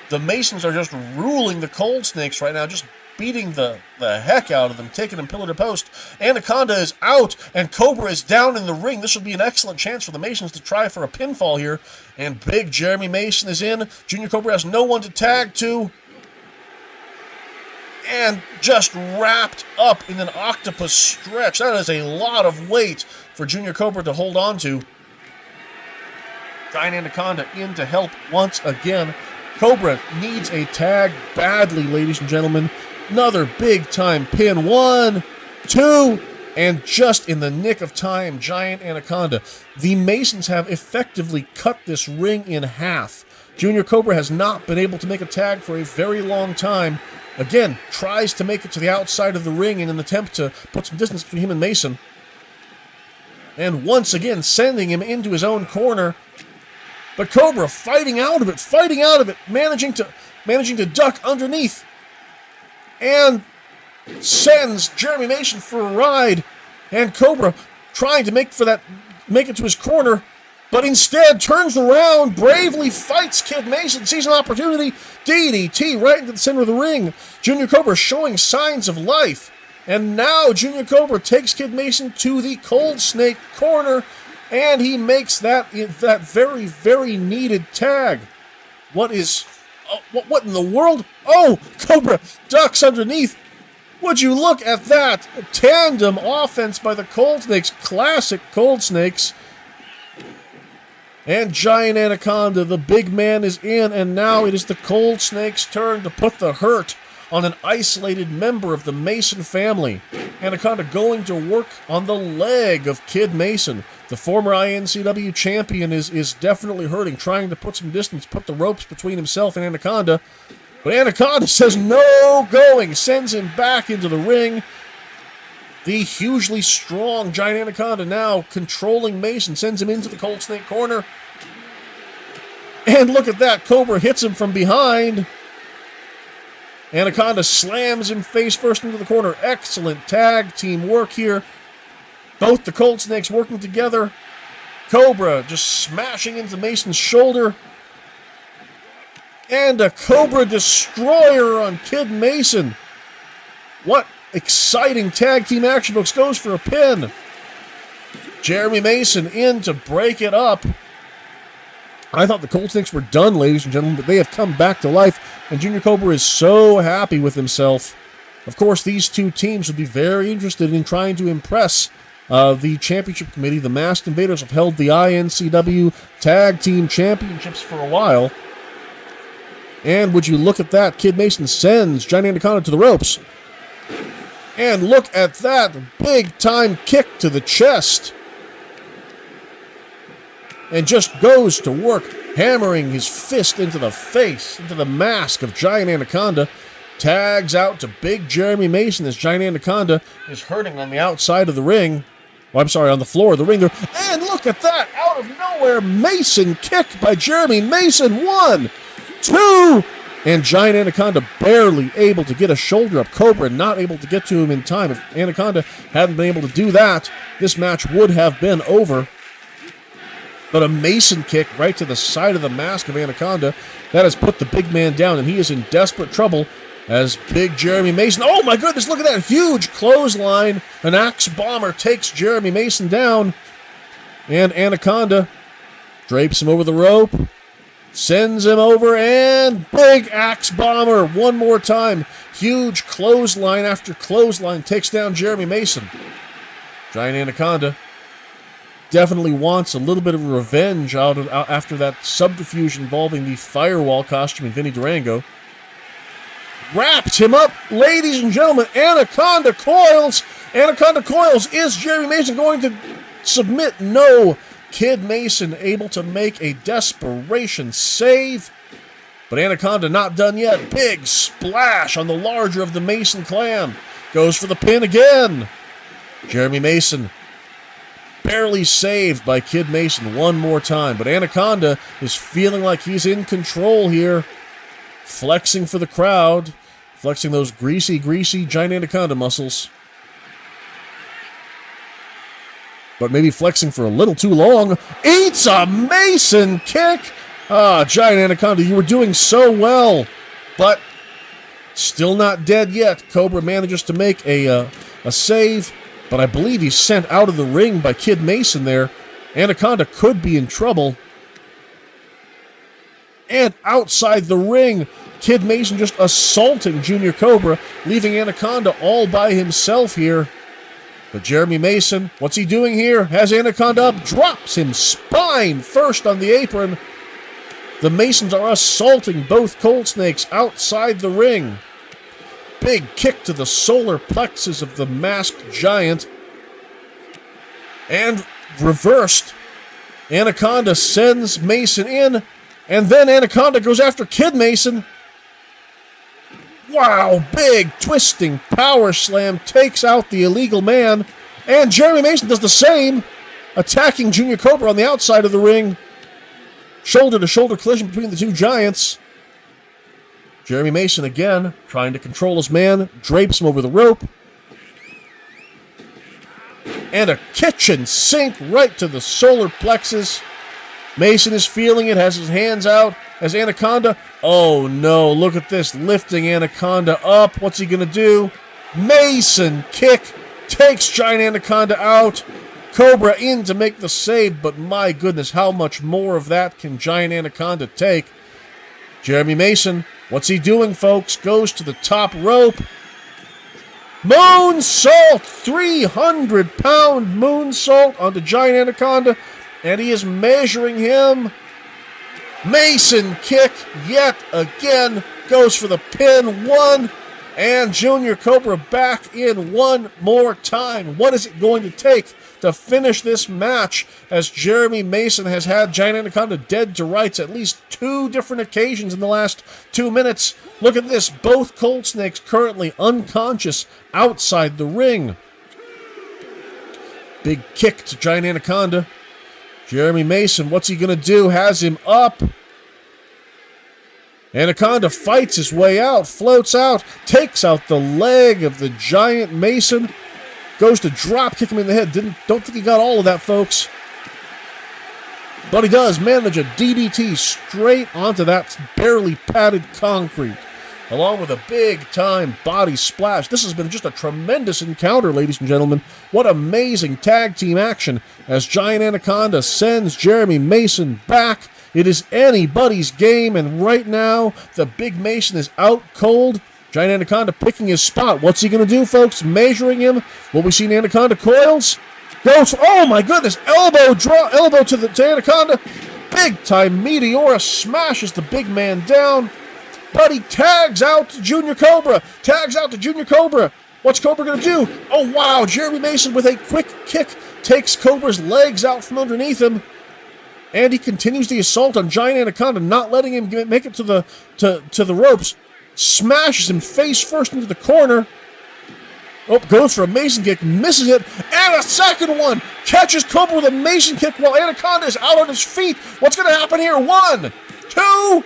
A: The Masons are just ruling the Cold Snakes right now, just beating the heck out of them, taking them pillar to post. Anaconda is out, and Cobra is down in the ring. This would be an excellent chance for the Masons to try for a pinfall here. And big Jeremy Mason is in. Junior Cobra has no one to tag to. And just wrapped up in an octopus stretch. That is a lot of weight for Junior Cobra to hold on to. Giant Anaconda in to help once again. Cobra needs a tag badly, ladies and gentlemen. Another big-time pin. 1, 2, and just in the nick of time, Giant Anaconda. The Masons have effectively cut this ring in half. Junior Cobra has not been able to make a tag for a very long time. Again, tries to make it to the outside of the ring in an attempt to put some distance between him and Mason. And once again, sending him into his own corner. But Cobra fighting out of it, managing to duck underneath. And sends Jeremy Mason for a ride. And Cobra trying to make it to his corner, but instead turns around, bravely fights Kid Mason, sees an opportunity, DDT right into the center of the ring. Junior Cobra showing signs of life. And now Junior Cobra takes Kid Mason to the Cold Snake corner, and he makes that very, very needed tag. What in the world? Oh, Cobra ducks underneath. Would you look at that? A tandem offense by the Cold Snakes, classic Cold Snakes. And Giant Anaconda, the big man, is in, and now it is the Cold Snake's turn to put the hurt on an isolated member of the Mason family. Anaconda going to work on the leg of Kid Mason. The former INCW champion is definitely hurting, trying to put some distance, put the ropes between himself and Anaconda. But Anaconda says no going, sends him back into the ring. The hugely strong Giant Anaconda now controlling Mason, sends him into the Cold Snake corner. And look at that, Cobra hits him from behind. Anaconda slams him face first into the corner. Excellent tag team work here. Both the Cold Snakes working together. Cobra just smashing into Mason's shoulder. And a Cobra Destroyer on Kid Mason. What exciting tag team action, folks. Goes for a pin. Jeremy Mason in to break it up. I thought the Cold Snakes were done, ladies and gentlemen, but they have come back to life, and Junior Cobra is so happy with himself. Of course, these two teams would be very interested in trying to impress the championship committee. The Masked Invaders have held the INCW Tag Team Championships for a while. And would you look at that, Kid Mason sends Giant Anaconda to the ropes. And look at that big-time kick to the chest. And just goes to work, hammering his fist into the face, into the mask of Giant Anaconda. Tags out to Big Jeremy Mason as Giant Anaconda is hurting on the outside of the ring. Oh, I'm sorry, on the floor of the ring there. And look at that, out of nowhere, Mason kick by Jeremy Mason. 1, 2, and Giant Anaconda barely able to get a shoulder up. Cobra not able to get to him in time. If Anaconda hadn't been able to do that, this match would have been over. But a Mason kick right to the side of the mask of Anaconda, that has put the big man down, and he is in desperate trouble as Big Jeremy Mason, oh my goodness, look at that huge clothesline. An axe bomber takes Jeremy Mason down, and Anaconda drapes him over the rope, sends him over, and big axe bomber one more time. Huge clothesline after clothesline takes down Jeremy Mason. Giant Anaconda definitely wants a little bit of revenge after that subterfuge involving the firewall costume and Vinny Durango. Wrapped him up, ladies and gentlemen. Anaconda coils. Anaconda coils. Is Jeremy Mason going to submit? No. Kid Mason able to make a desperation save. But Anaconda not done yet. Big splash on the larger of the Mason clan. Goes for the pin again. Jeremy Mason barely saved by Kid Mason one more time. But Anaconda is feeling like he's in control here. Flexing for the crowd. Flexing those greasy Giant Anaconda muscles. But maybe flexing for a little too long. Eats a Mason kick. Giant Anaconda, you were doing so well. But still not dead yet. Cobra manages to make a save. But I believe he's sent out of the ring by Kid Mason there. Anaconda could be in trouble. And outside the ring, Kid Mason just assaulting Junior Cobra, leaving Anaconda all by himself here. But Jeremy Mason, what's he doing here? Has Anaconda up, drops him spine first on the apron. The Masons are assaulting both Cold Snakes outside the ring. Big kick to the solar plexus of the masked giant. And reversed. Anaconda sends Mason in, and then Anaconda goes after Kid Mason. Wow, big twisting power slam takes out the illegal man. And Jeremy Mason does the same, attacking Junior Cobra on the outside of the ring. Shoulder-to-shoulder collision between the two giants. Jeremy Mason again, trying to control his man, drapes him over the rope. And a kitchen sink right to the solar plexus. Mason is feeling it, has his hands out as Anaconda. Oh no, look at this, lifting Anaconda up. What's he going to do? Mason kick takes Giant Anaconda out. Cobra in to make the save, but my goodness, how much more of that can Giant Anaconda take? Jeremy Mason, what's he doing, folks? Goes to the top rope. Moonsault! 300-pound moonsault onto Giant Anaconda, and he is measuring him. Mason kick yet again. Goes for the pin. 1. And Junior Cobra back in one more time. What is it going to take to finish this match, as Jeremy Mason has had Giant Anaconda dead to rights at least 2 different occasions in the last 2 minutes? Look at this. Both Cold Snakes currently unconscious outside the ring. Big kick to Giant Anaconda. Jeremy Mason, what's he going to do? Has him up. Anaconda fights his way out, floats out, takes out the leg of the Giant Mason, goes to drop kick him in the head. Don't think he got all of that, folks. But he does manage a DDT straight onto that barely padded concrete, along with a big-time body splash. This has been just a tremendous encounter, ladies and gentlemen. What amazing tag team action as Giant Anaconda sends Jeremy Mason back. It is anybody's game, and right now, the Big Mason is out cold. Giant Anaconda picking his spot. What's he going to do, folks? Measuring him. Will we see Anaconda coils? Goes, oh my goodness, elbow to Anaconda. Big time Meteora smashes the big man down. But he tags out to Junior Cobra. What's Cobra going to do? Oh, wow. Jeremy Mason with a quick kick takes Cobra's legs out from underneath him. And he continues the assault on Giant Anaconda, not letting him make it to the ropes. Smashes him face first into the corner. Oh, goes for a Mason kick, misses it, and a second one! Catches Cobra with a Mason kick while Anaconda is out on his feet. What's going to happen here? 1, 2...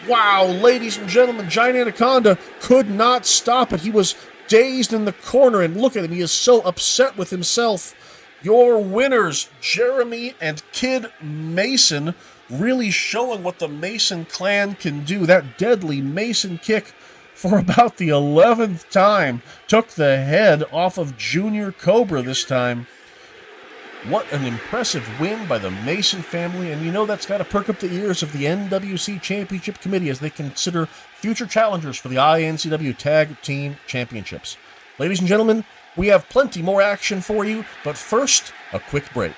A: Wow, ladies and gentlemen, Giant Anaconda could not stop it. He was dazed in the corner, and look at him. He is so upset with himself. Your winners, Jeremy and Kid Mason, really showing what the Mason clan can do. That deadly Mason kick for about the 11th time took the head off of Junior Cobra this time. What an impressive win by the Mason family, and you know that's got to perk up the ears of the NWC Championship Committee as they consider future challengers for the INCW Tag Team Championships. Ladies and gentlemen, we have plenty more action for you, but first, a quick break.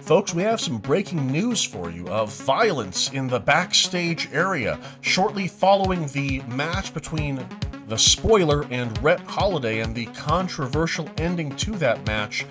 A: Folks, we have some breaking news for you of violence in the backstage area shortly following the match between the Spoiler and Rhett Holiday, and the controversial ending to that match.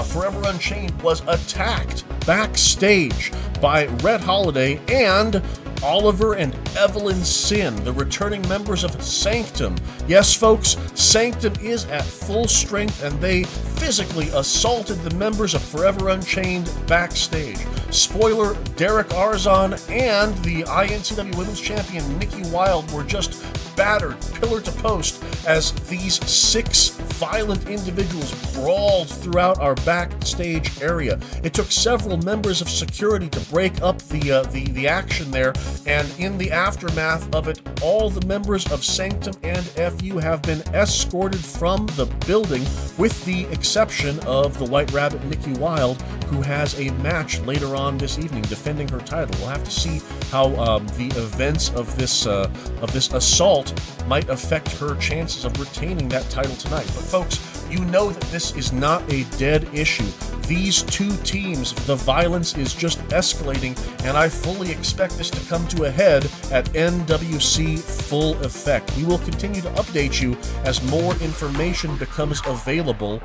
A: Forever Unchained was attacked backstage by Rhett Holiday and Oliver and Evelyn Sin, the returning members of Sanctum. Yes, folks, Sanctum is at full strength, and they physically assaulted the members of Forever Unchained backstage. Spoiler, Derek Arzon and the INCW Women's Champion Nikki Wilde were just battered pillar to post as these 6 violent individuals brawled throughout our backstage area. It took several members of security to break up the action there, and in the aftermath of it, all the members of Sanctum and FU have been escorted from the building, with the exception of the White Rabbit Nikki Wilde, who has a match later on this evening defending her title. We'll have to see how the events of this assault might affect her chances of retaining that title tonight. But folks, you know that this is not a dead issue. These 2 teams, the violence is just escalating, and I fully expect this to come to a head at NWC Full Effect. We will continue to update you as more information becomes available.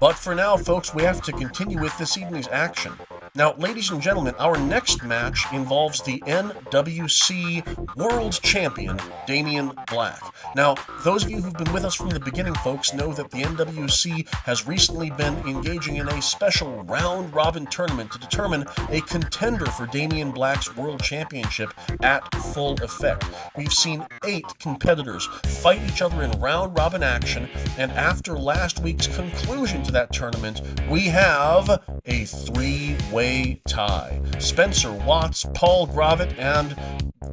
A: But for now, folks, we have to continue with this evening's action. Now, ladies and gentlemen, our next match involves the NWC World Champion, Damian Black. Now, those of you who've been with us from the beginning, folks, know that the NWC has recently been engaging in a special round-robin tournament to determine a contender for Damian Black's World Championship at Full Effect. We've seen 8 competitors fight each other in round-robin action, and after last week's conclusion to that tournament, we have a 3-way tie. Spencer Watts, Paul Gravitt, and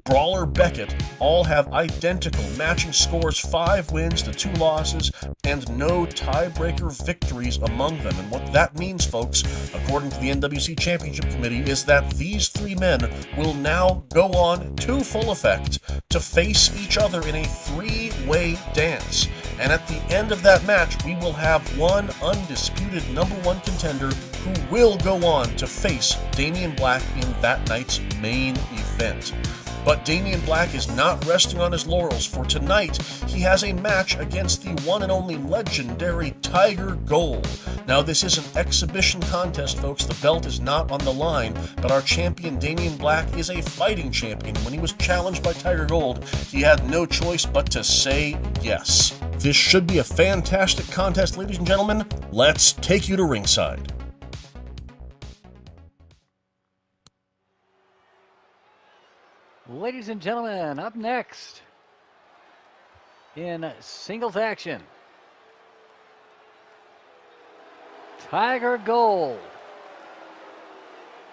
A: Brawler Beckett all have identical matching scores, 5 wins to 2 losses, and no tiebreaker victories among them. And what that means, folks, according to the NWC Championship Committee, is that these 3 men will now go on to Full Effect to face each other in a 3-way dance. And at the end of that match, we will have one undisputed #1 contender who will go on to face Damian Black in that night's main event. But Damian Black is not resting on his laurels, for tonight he has a match against the one and only legendary Tiger Gold. Now, this is an exhibition contest, folks. The belt is not on the line, but our champion Damian Black is a fighting champion. When he was challenged by Tiger Gold, he had no choice but to say yes. This should be a fantastic contest, ladies and gentlemen. Let's take you to ringside.
B: Ladies and gentlemen, up next in singles action, Tiger Gold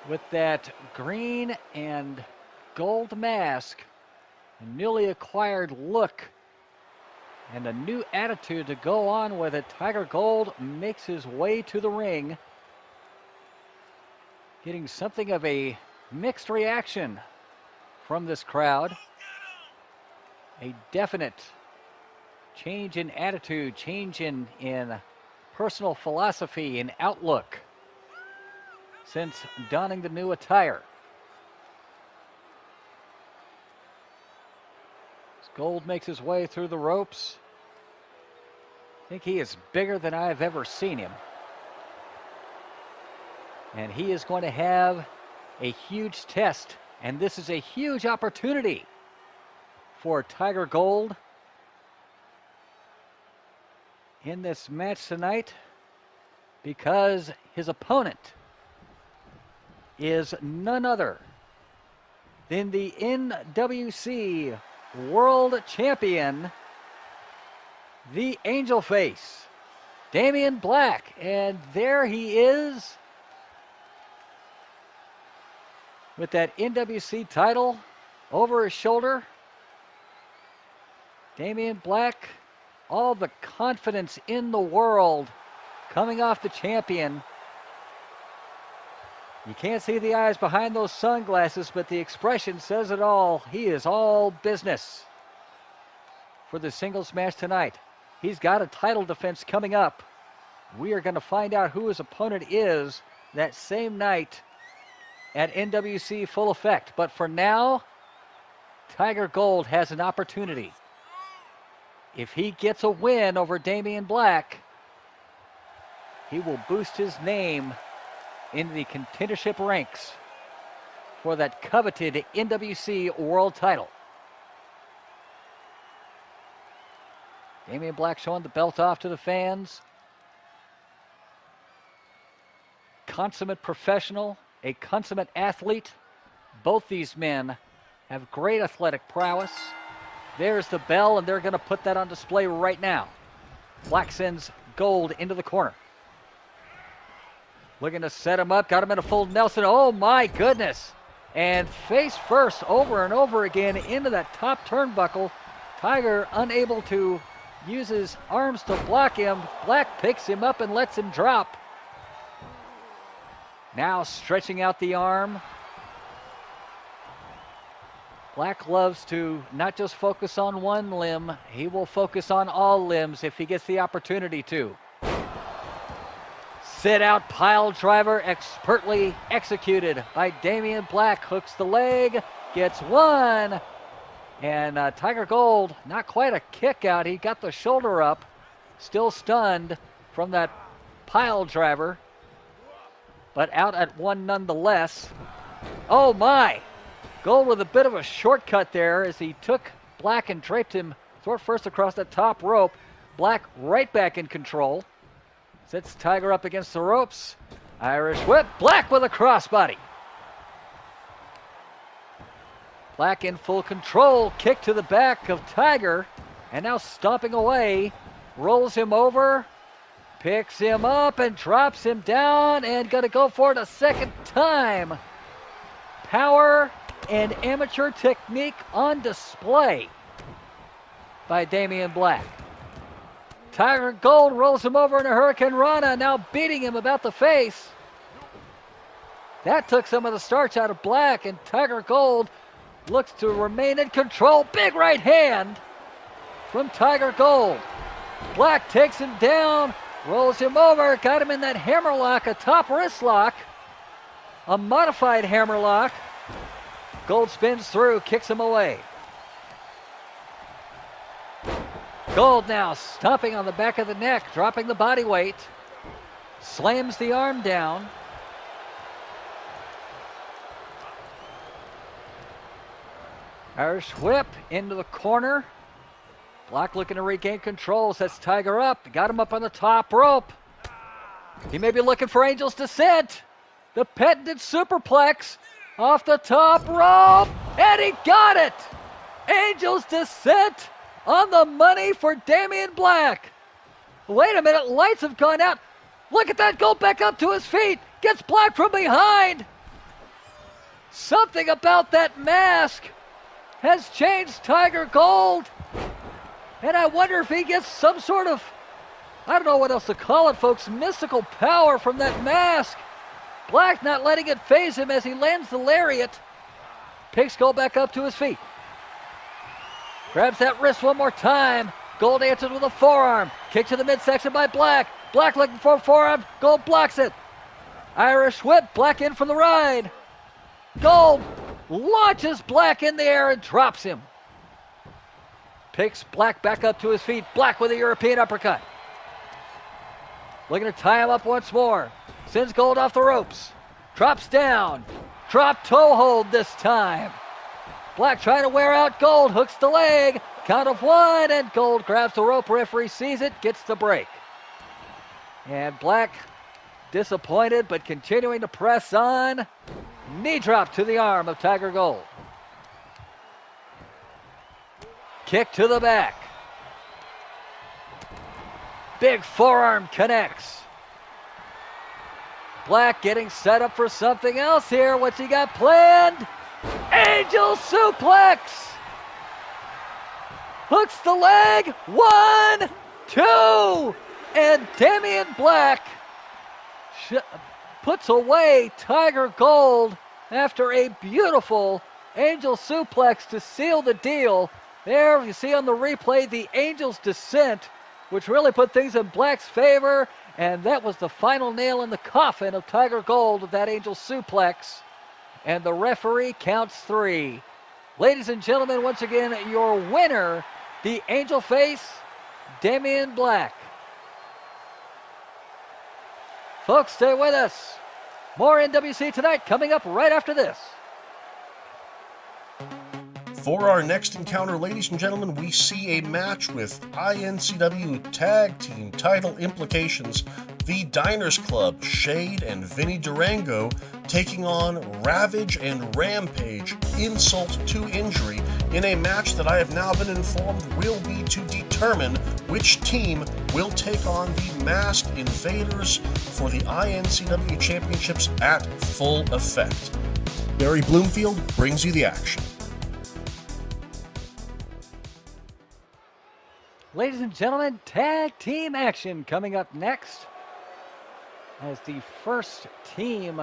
B: with that green and gold mask, a newly acquired look, and a new attitude to go on with it. Tiger Gold makes his way to the ring, getting something of a mixed reaction from this crowd. A definite change in attitude, change in personal philosophy and outlook since donning the new attire. As Gold makes his way through the ropes, I think he is bigger than I've ever seen him. And he is going to have a huge test, and this is a huge opportunity for Tiger Gold in this match tonight, because his opponent is none other than the NWC World Champion, the Angel Face, Damian Black. And there he is with that NWC title over his shoulder. Damian Black, all the confidence in the world coming off the champion. You can't see the eyes behind those sunglasses, but the expression says it all. He is all business for the singles match tonight. He's got a title defense coming up. We are going to find out who his opponent is that same night at NWC Full Effect. But for now, Tiger Gold has an opportunity. If he gets a win over Damian Black, he will boost his name in the contendership ranks for that coveted NWC World title. Damian Black showing the belt off to the fans. Consummate professional, a consummate athlete. Both these men have great athletic prowess. There's the bell, and they're going to put that on display right now. Black sends Gold into the corner. Looking to set him up, got him in a full Nelson. Oh my goodness. And face first over and over again into that top turnbuckle. Tiger unable to use his arms to block him. Black picks him up and lets him drop. Now stretching out the arm. Black loves to not just focus on one limb, he will focus on all limbs if he gets the opportunity to. Sit out pile driver, expertly executed by Damian Black. Hooks the leg, gets one. And Tiger Gold, not quite a kick out. He got the shoulder up, still stunned from that pile driver, but out at one nonetheless. Oh my! Gold with a bit of a shortcut there as he took Black and draped him throat first across the top rope. Black right back in control. Sets Tiger up against the ropes. Irish whip. Black with a crossbody. Black in full control. Kick to the back of Tiger. And now stomping away. Rolls him over. Picks him up and drops him down. And going to go for it a second time. Power and amateur technique on display by Damian Black. Tiger Gold rolls him over in a Hurricane Rana, now beating him about the face. That took some of the starch out of Black, and Tiger Gold looks to remain in control. Big right hand from Tiger Gold. Black takes him down, rolls him over, got him in that hammerlock, a top wrist lock, a modified hammerlock. Gold spins through, kicks him away. Gold now stomping on the back of the neck, dropping the body weight. Slams the arm down. Irish whip into the corner. Black looking to regain control, sets Tiger up. Got him up on the top rope. He may be looking for Angel's Descent. The patented superplex off the top rope. And he got it! Angels descent on the money for Damian Black. Wait a minute, lights have gone out. Look at that, go back up to his feet. Gets Black from behind. Something about that mask has changed Tiger Gold. And I wonder if he gets some sort of, I don't know what else to call it, folks, mystical power from that mask. Black not letting it phase him as he lands the lariat. Picks Gold back up to his feet. Grabs that wrist one more time. Gold answers with a forearm. Kick to the midsection by Black. Black looking for a forearm. Gold blocks it. Irish whip. Black in from the ride. Gold launches Black in the air and drops him. Picks Black back up to his feet. Black with a European uppercut. Looking to tie him up once more. Sends Gold off the ropes. Drops down. Drop toe hold this time. Black trying to wear out Gold. Hooks the leg. Count of one, and Gold grabs the rope. Referee sees it, gets the break. And Black disappointed, but continuing to press on. Knee drop to the arm of Tiger Gold. Kick to the back. Big forearm connects. Black getting set up for something else here. What's he got planned? Angel suplex. Hooks the leg. 1, 2. And Damian Black puts away Tiger Gold after a beautiful Angel suplex to seal the deal. There you see on the replay the Angel's descent, which really put things in Black's favor. And that was the final nail in the coffin of Tiger Gold with that Angel suplex. And the referee counts 3. Ladies and gentlemen, once again, your winner, the Angel face, Damian Black. Folks, stay with us. More NWC Tonight coming up right after this.
A: For our next encounter, ladies and gentlemen, we see a match with INCW Tag Team title implications. The Diners Club, Shade and Vinny Durango, taking on Ravage and Rampage, Insult to Injury, in a match that I have now been informed will be to determine which team will take on the Masked Invaders for the INCW Championships at full effect. Barry Bloomfield brings you the action.
B: Ladies and gentlemen, tag team action coming up next as the first team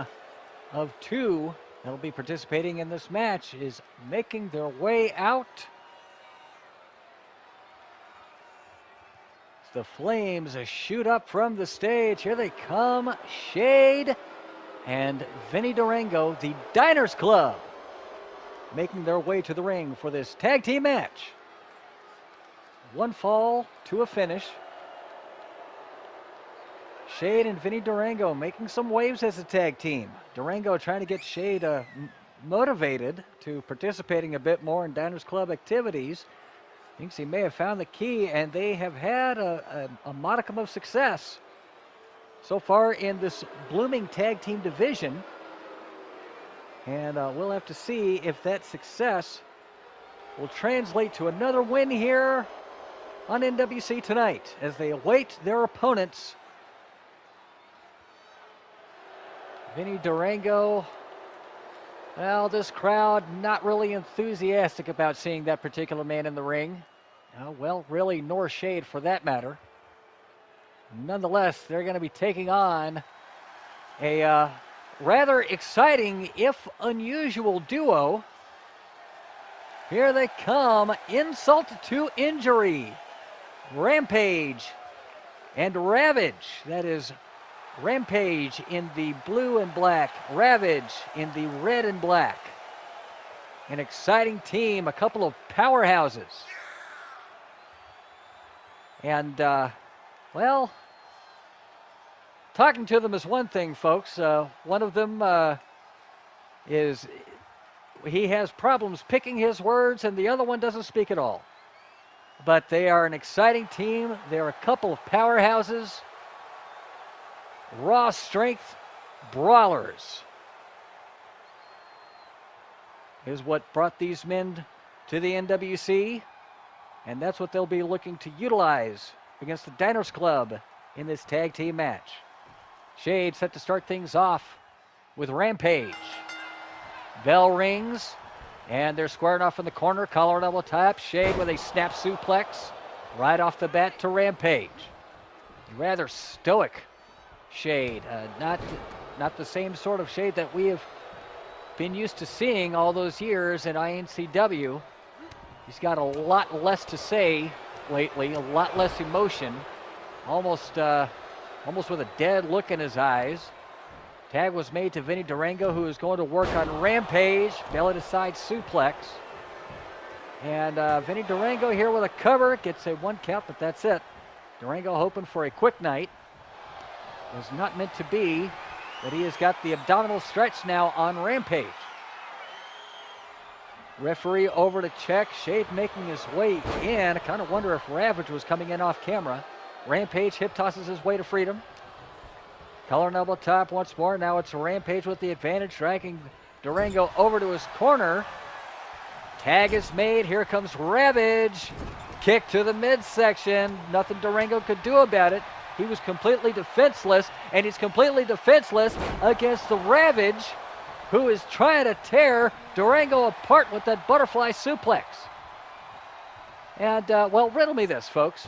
B: of 2 that will be participating in this match is making their way out. The Flames shoot up from the stage. Here they come, Shade and Vinny Durango, the Diners Club, making their way to the ring for this tag team match. 1 fall to a finish. Shade and Vinny Durango making some waves as a tag team. Durango trying to get Shade motivated to participating a bit more in Diners Club activities. Thinks he may have found the key, and they have had a modicum of success so far in this blooming tag team division. And we'll have to see if that success will translate to another win here on NWC Tonight as they await their opponents. Vinny Durango, well, this crowd not really enthusiastic about seeing that particular man in the ring. Well, really, nor Shade for that matter. Nonetheless, they're going to be taking on a rather exciting, if unusual, duo. Here they come, Insult to Injury. Rampage and Ravage. That is Rampage in the blue and black, Ravage in the red and black. An exciting team, a couple of powerhouses. And, well, talking to them is one thing, folks. One of them he has problems picking his words, and the other one doesn't speak at all. But they are an exciting team. They're a couple of powerhouses. Raw strength brawlers. is what brought these men to the NWC, and that's what they'll be looking to utilize against the Diners Club in this tag team match. Shade set to start things off with Rampage. Bell rings, and they're squaring off in the corner. Collar double tap. Shade with a snap suplex right off the bat to Rampage. Rather stoic Shade. Not the same sort of Shade that we have been used to seeing all those years in INCW. He's got a lot less to say lately, a lot less emotion. Almost with a dead look in his eyes. Tag was made to Vinny Durango, who is going to work on Rampage. Belly to side suplex. And Vinny Durango here with a cover. Gets a 1 count, but that's it. Durango hoping for a quick night. Was not meant to be, but he has got the abdominal stretch now on Rampage. Referee over to check. Shade making his way in. I kind of wonder if Ravage was coming in off camera. Rampage hip tosses his way to freedom. Collar and elbow top once more. Now it's Rampage with the advantage, dragging Durango over to his corner. Tag is made. Here comes Ravage. Kick to the midsection. Nothing Durango could do about it. He was completely defenseless, and he's completely defenseless against the Ravage, who is trying to tear Durango apart with that butterfly suplex. And, well, riddle me this, folks.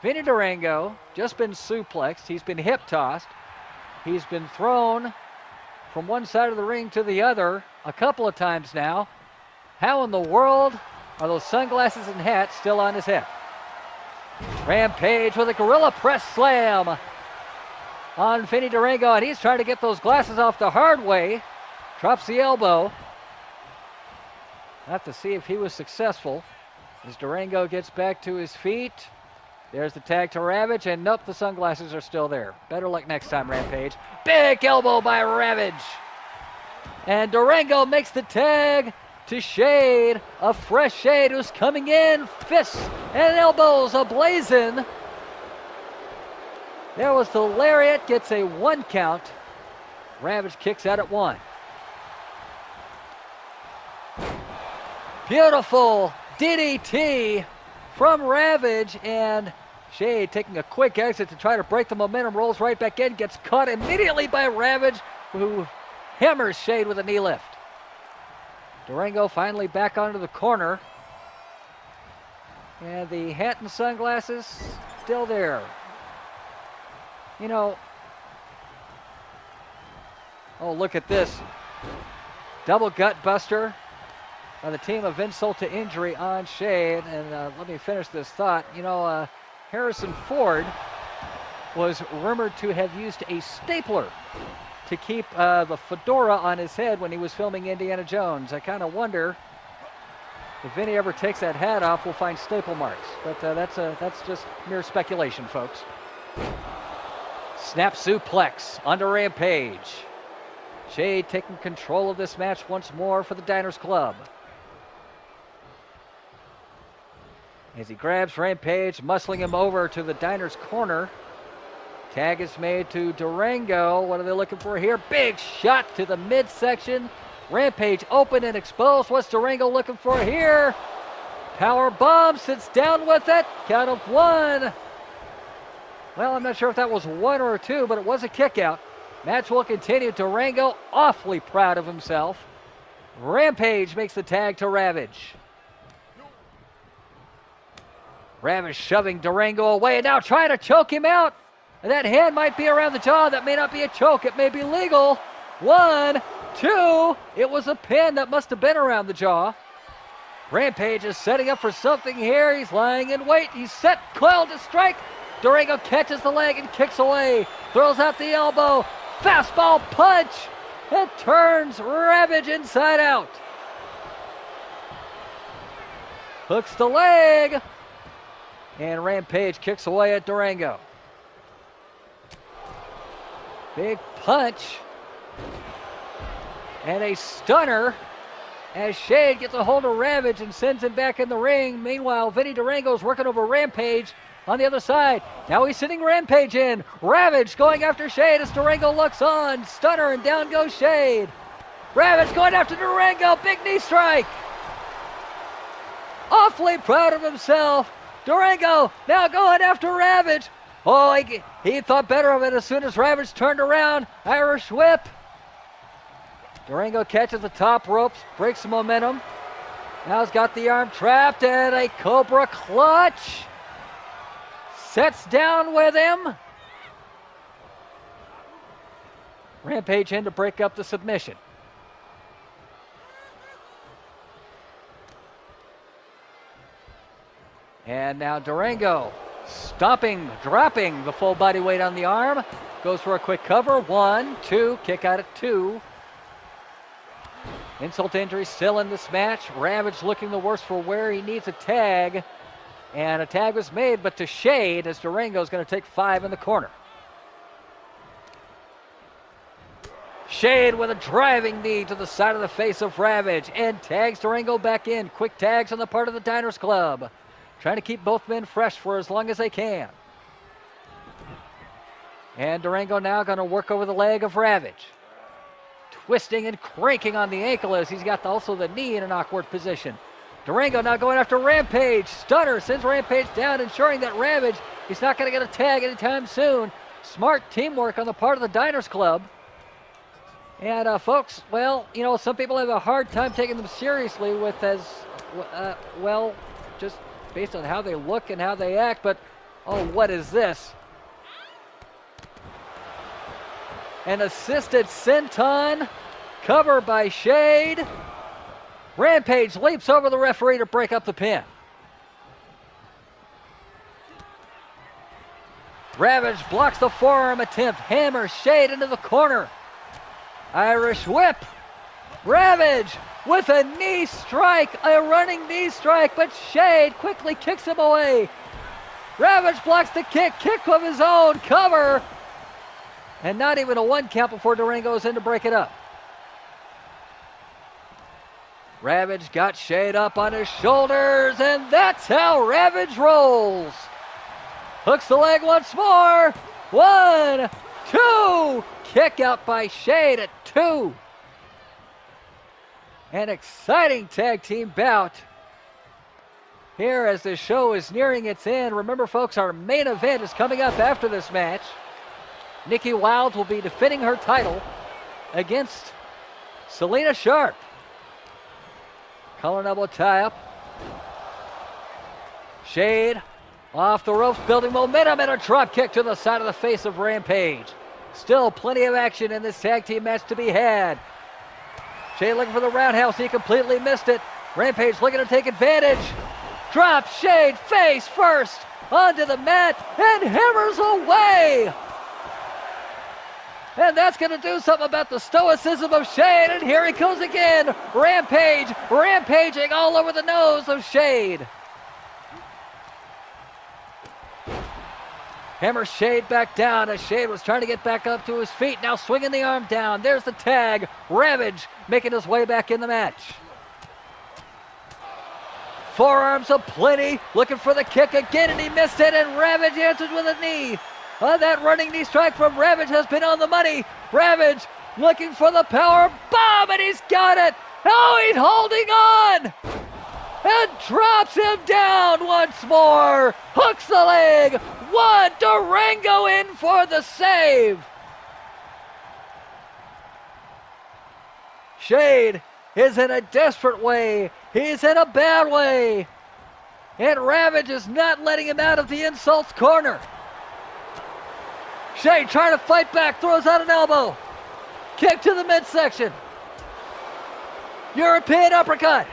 B: Vinny Durango just been suplexed. He's been hip tossed. He's been thrown from one side of the ring to the other a couple of times now. How in the world are those sunglasses and hats still on his head? Rampage with a gorilla press slam on Vinny Durango, and he's trying to get those glasses off the hard way. Drops the elbow. Have to see if he was successful as Durango gets back to his feet. There's the tag to Ravage, and nope, the sunglasses are still there. Better luck next time, Rampage. Big elbow by Ravage. And Durango makes the tag to Shade. A fresh Shade who's coming in. Fists and elbows ablazing. There was the lariat. Gets a 1 count. Ravage kicks out at 1. Beautiful DDT from Ravage, and Shade taking a quick exit to try to break the momentum, rolls right back in, gets caught immediately by Ravage, who hammers Shade with a knee lift. Durango finally back onto the corner, and the hat and sunglasses still there. You know, oh, look at this. Double gut buster by the team of insult to injury on Shade. And let me finish this thought. You know, Harrison Ford was rumored to have used a stapler to keep the fedora on his head when he was filming Indiana Jones. I kind of wonder if Vinny ever takes that hat off, we'll find staple marks. But that's just mere speculation, folks. Snap suplex under Rampage. Shade taking control of this match once more for the Diners Club. As he grabs Rampage, muscling him over to the Diners corner. Tag is made to Durango. What are they looking for here? Big shot to the midsection. Rampage open and exposed. What's Durango looking for here? Power bomb, sits down with it. Count of 1. Well, I'm not sure if that was 1 or 2, but it was a kick out. Match will continue. Durango awfully proud of himself. Rampage makes the tag to Ravage. Ravage shoving Durango away and now trying to choke him out. And that hand might be around the jaw. That may not be a choke. It may be legal. 1, 2. It was a pin that must have been around the jaw. Rampage is setting up for something here. He's lying in wait. He's set, coiled to strike. Durango catches the leg and kicks away. Throws out the elbow. Fastball punch. It turns Ravage inside out. Hooks the leg. And Rampage kicks away at Durango. Big punch. And a stunner as Shade gets a hold of Ravage and sends him back in the ring. Meanwhile, Vinny Durango's working over Rampage on the other side. Now he's sitting Rampage in. Ravage going after Shade as Durango looks on. Stunner and down goes Shade. Ravage going after Durango. Big knee strike. Awfully proud of himself. Durango now going after Ravage. Oh, he thought better of it as soon as Ravage turned around. Irish whip. Durango catches the top ropes, breaks the momentum. Now he's got the arm trapped and a Cobra clutch. Sets down with him. Rampage in to break up the submission. And now Durango stopping, dropping the full body weight on the arm. Goes for a quick cover. 1, 2, kick out at 2. Insult to injury still in this match. Ravage looking the worse for wear. He needs a tag. And a tag was made, but to shade as Durango is going to take 5 in the corner. Shade with a driving knee to the side of the face of Ravage and tags Durango back in. Quick tags on the part of the Diners Club. Trying to keep both men fresh for as long as they can. And Durango now going to work over the leg of Ravage. Twisting and cranking on the ankle as he's got also the knee in an awkward position. Durango now going after Rampage. Stunner sends Rampage down, ensuring that Ravage is not going to get a tag anytime soon. Smart teamwork on the part of the Diners Club. And folks, well, you know, some people have a hard time taking them seriously with well, just based on how they look and how they act, but oh, what is this? An assisted senton, cover by Shade. Rampage leaps over the referee to break up the pin. Ravage blocks the forearm attempt, hammers Shade into the corner. Irish whip. Ravage with a knee strike, a running knee strike, but Shade quickly kicks him away. Ravage blocks the kick of his own, cover. And not even a 1 count before Durango is in to break it up. Ravage got Shade up on his shoulders, and that's how Ravage rolls. Hooks the leg once more. 1, 2. Kick out by Shade at 2. An exciting tag team bout here as the show is nearing its end. Remember, folks, our main event is coming up after this match. Nikki Wilde will be defending her title against Selena Sharp. Collar and elbow tie-up. Shade off the ropes, building momentum, and a drop kick to the side of the face of Rampage. Still plenty of action in this tag team match to be had. Shade looking for the roundhouse. He completely missed it. Rampage looking to take advantage. Drop Shade face first onto the mat and hammers away. And that's going to do something about the stoicism of Shade. And here he goes again. Rampage, rampaging all over the nose of Shade. Hammers Shade back down as Shade was trying to get back up to his feet. Now swinging the arm down. There's the tag. Ravage making his way back in the match. Forearms aplenty. Looking for the kick again, and he missed it. And Ravage answers with a knee. That running knee strike from Ravage has been on the money. Ravage looking for the power bomb, and he's got it. Oh, he's holding on. And drops him down once more. Hooks the leg. 1. Durango in for the save. Shade is in a desperate way. He's in a bad way. And Ravage is not letting him out of the insults corner. Shade trying to fight back. Throws out an elbow. Kick to the midsection. European uppercut.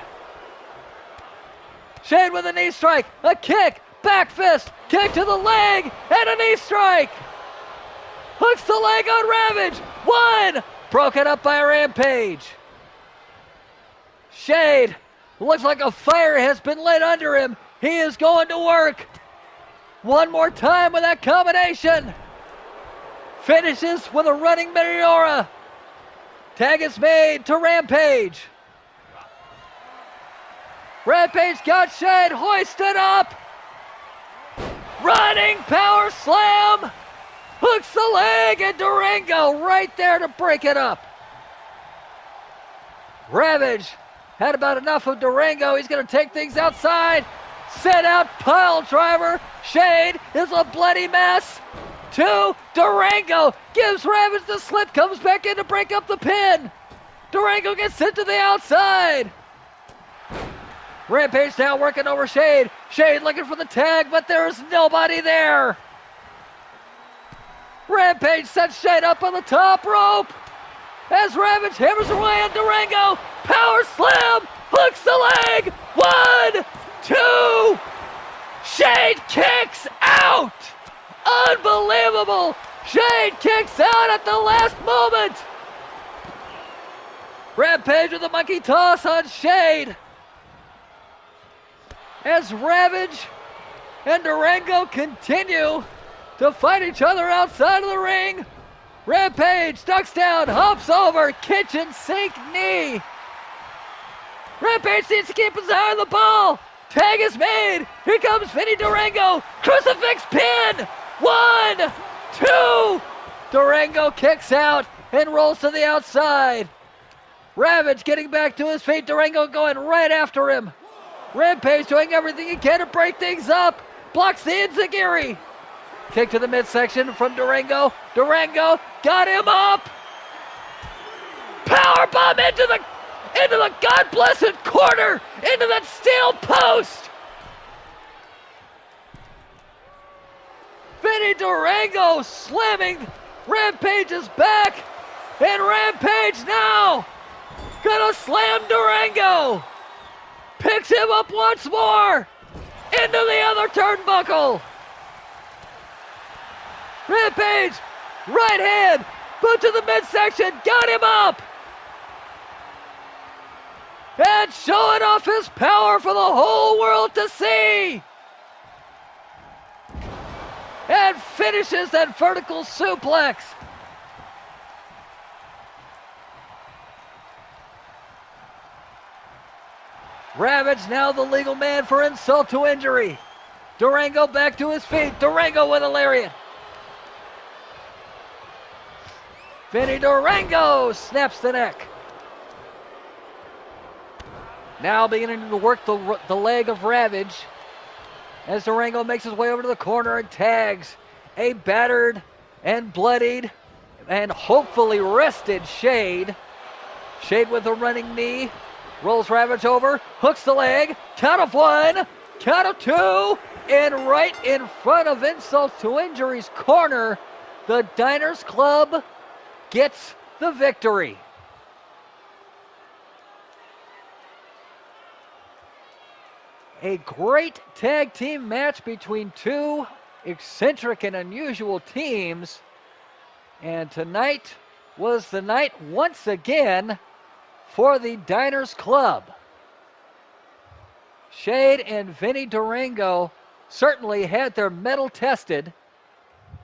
B: Shade with a knee strike, a kick, back fist, kick to the leg, and a knee strike. Hooks the leg on Ravage. 1, broken up by Rampage. Shade looks like a fire has been lit under him. He is going to work. One more time with that combination. Finishes with a running Meteora. Tag is made to Rampage. Rampage got Shade hoisted up. Running power slam. Hooks the leg, and Durango right there to break it up. Ravage had about enough of Durango. He's going to take things outside. Set out pile driver. Shade is a bloody mess. To Durango. Gives Ravage the slip. Comes back in to break up the pin. Durango gets sent to the outside. Rampage now working over Shade. Shade looking for the tag, but there's nobody there. Rampage sets Shade up on the top rope. As Ravage hammers away on Durango. Power slam. Hooks the leg. 1, 2. Shade kicks out. Unbelievable. Shade kicks out at the last moment. Rampage with a monkey toss on Shade. As Ravage and Durango continue to fight each other outside of the ring. Rampage ducks down, hops over, kitchen sink knee. Rampage needs to keep his eye on the ball. Tag is made. Here comes Vinny Durango. Crucifix pin. 1, 2. Durango kicks out and rolls to the outside. Ravage getting back to his feet. Durango going right after him. Rampage doing everything he can to break things up. Blocks the enziguri. Kick to the midsection from Durango. Durango got him up. Power bomb into the God blessed corner. Into that steel post. Vinny Durango slamming Rampage's back. And Rampage now gonna slam Durango. Picks him up once more. Into the other turnbuckle. Rampage, right hand, boot to the midsection, got him up. And showing off his power for the whole world to see. And finishes that vertical suplex. Ravage now the legal man for insult to injury. Durango back to his feet. Durango with a lariat. Vinny Durango snaps the neck. Now beginning to work the leg of Ravage as Durango makes his way over to the corner and tags a battered and bloodied and hopefully rested Shade. Shade with a running knee. Rolls Ravage over, hooks the leg, count of 1, count of 2, and right in front of Insults to Injury's corner, the Diners Club gets the victory. A great tag team match between two eccentric and unusual teams, and tonight was the night once again for the Diners Club. Shade and Vinny Durango certainly had their mettle tested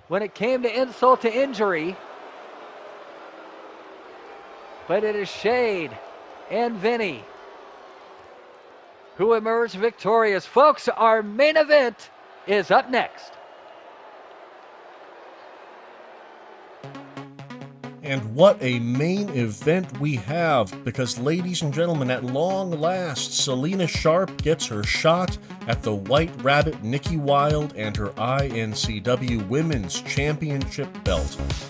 B: when it came to insult to injury. But it is Shade and Vinny who emerged victorious. Folks, our main event is up next.
A: And what a main event we have, because ladies and gentlemen, at long last, Selena Sharp gets her shot at the White Rabbit Nikki Wilde and her INCW Women's Championship belt.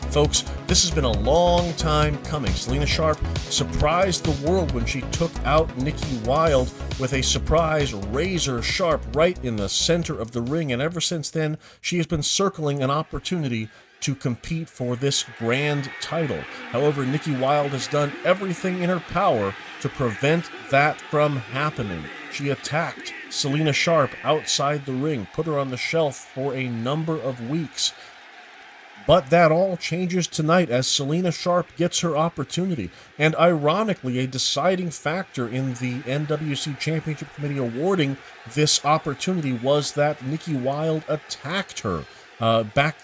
A: Folks, this has been a long time coming. Selena Sharp surprised the world when she took out Nikki Wilde with a surprise razor sharp right in the center of the ring, and ever since then, she has been circling an opportunity to compete for this grand title. However, Nikki Wilde has done everything in her power to prevent that from happening. She attacked Selena Sharp outside the ring, put her on the shelf for a number of weeks. But that all changes tonight as Selena Sharp gets her opportunity. And ironically, a deciding factor in the NWC Championship Committee awarding this opportunity was that Nikki Wilde attacked her back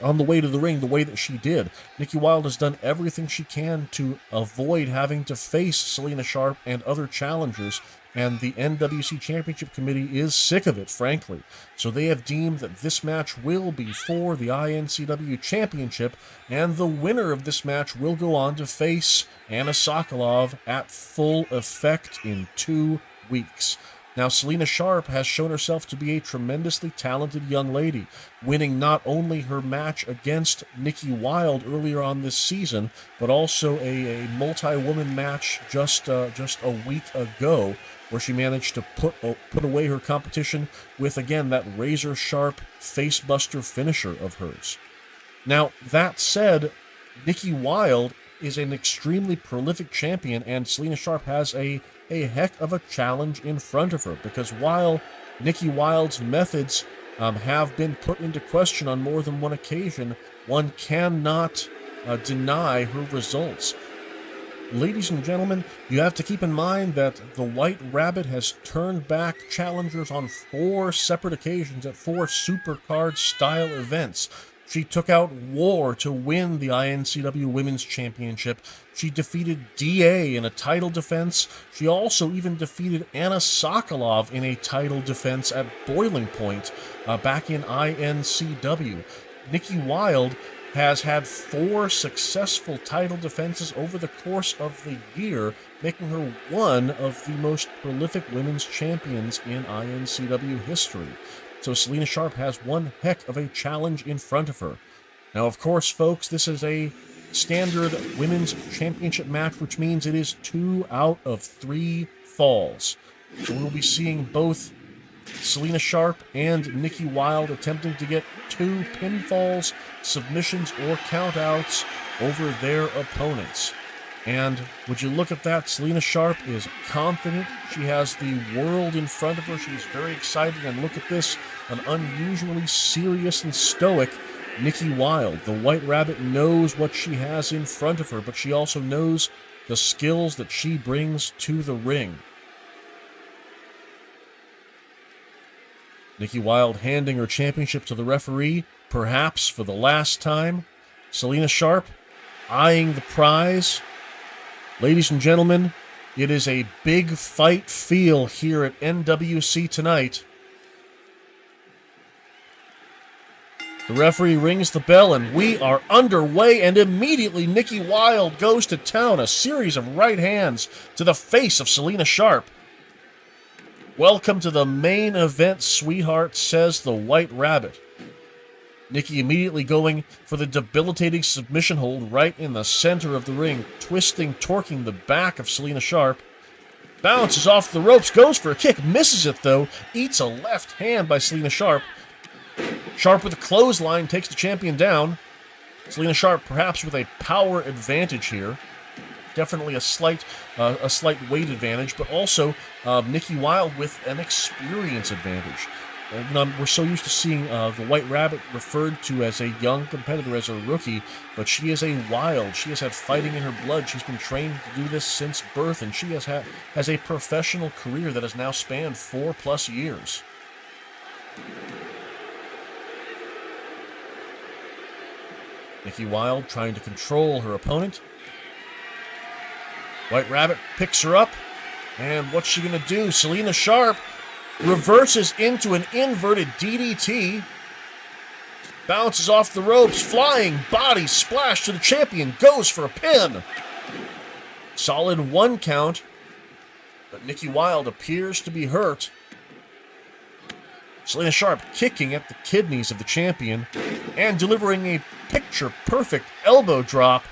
A: on the way to the ring the way that she did. Nikki Wilde has done everything she can to avoid having to face Selena Sharp and other challengers and the NWC Championship Committee is sick of it, frankly. So they have deemed that this match will be for the INCW Championship, and the winner of this match will go on to face Anna Sokolov at Full Effect in 2 weeks. Now, Selena Sharp has shown herself to be a tremendously talented young lady, winning not only her match against Nikki Wilde earlier on this season, but also a multi-woman match just a week ago, where she managed to put away her competition with, again, that razor-sharp facebuster finisher of hers. Now, that said, Nikki Wilde is an extremely prolific champion, and Selena Sharp has a heck of a challenge in front of her, because while Nikki Wilde's methods have been put into question on more than one occasion, one cannot deny her results. Ladies and gentlemen, you have to keep in mind that the White Rabbit has turned back challengers on 4 separate occasions at 4 supercard-style events. She took out War to win the INCW Women's Championship. She defeated DA in a title defense. She also even defeated Anna Sokolov in a title defense at Boiling Point back in INCW. Nikki Wilde has had 4 successful title defenses over the course of the year, making her one of the most prolific women's champions in INCW history. So Selena Sharp has one heck of a challenge in front of her. Now, of course, folks, this is a standard women's championship match, which means it is 2 out of 3 falls. So we'll be seeing both Selena Sharp and Nikki Wilde attempting to get 2 pinfalls, submissions, or countouts over their opponents. And would you look at that, Selena Sharp is confident. She has the world in front of her. She's very excited. And look at this, an unusually serious and stoic Nikki Wilde. The White Rabbit knows what she has in front of her, but she also knows the skills that she brings to the ring. Nikki Wilde handing her championship to the referee, perhaps for the last time. Selena Sharp eyeing the prize. Ladies and gentlemen, it is a big fight feel here at NWC Tonight. The referee rings the bell, and we are underway, and immediately Nikki Wilde goes to town, a series of right hands to the face of Selena Sharp. Welcome to the main event, sweetheart, says the White Rabbit. Nikki immediately going for the debilitating submission hold right in the center of the ring, twisting, torquing the back of Selena Sharp. Bounces off the ropes, goes for a kick, misses it though, eats a left hand by Selena Sharp. Sharp with a clothesline takes the champion down. Selena Sharp perhaps with a power advantage here. Definitely a slight weight advantage, but also Nikki Wilde with an experience advantage. We're so used to seeing the White Rabbit referred to as a young competitor, as a rookie, but she is a Wild. She has had fighting in her blood. She's been trained to do this since birth, and she has a professional career that has now spanned 4+ years. Nikki Wilde trying to control her opponent. White Rabbit picks her up, and what's she going to do? Selena Sharp reverses into an inverted DDT, bounces off the ropes, flying body splash to the champion, goes for a pin. Solid 1 count, but Nikki Wilde appears to be hurt. Selena Sharp kicking at the kidneys of the champion and delivering a picture-perfect elbow drop.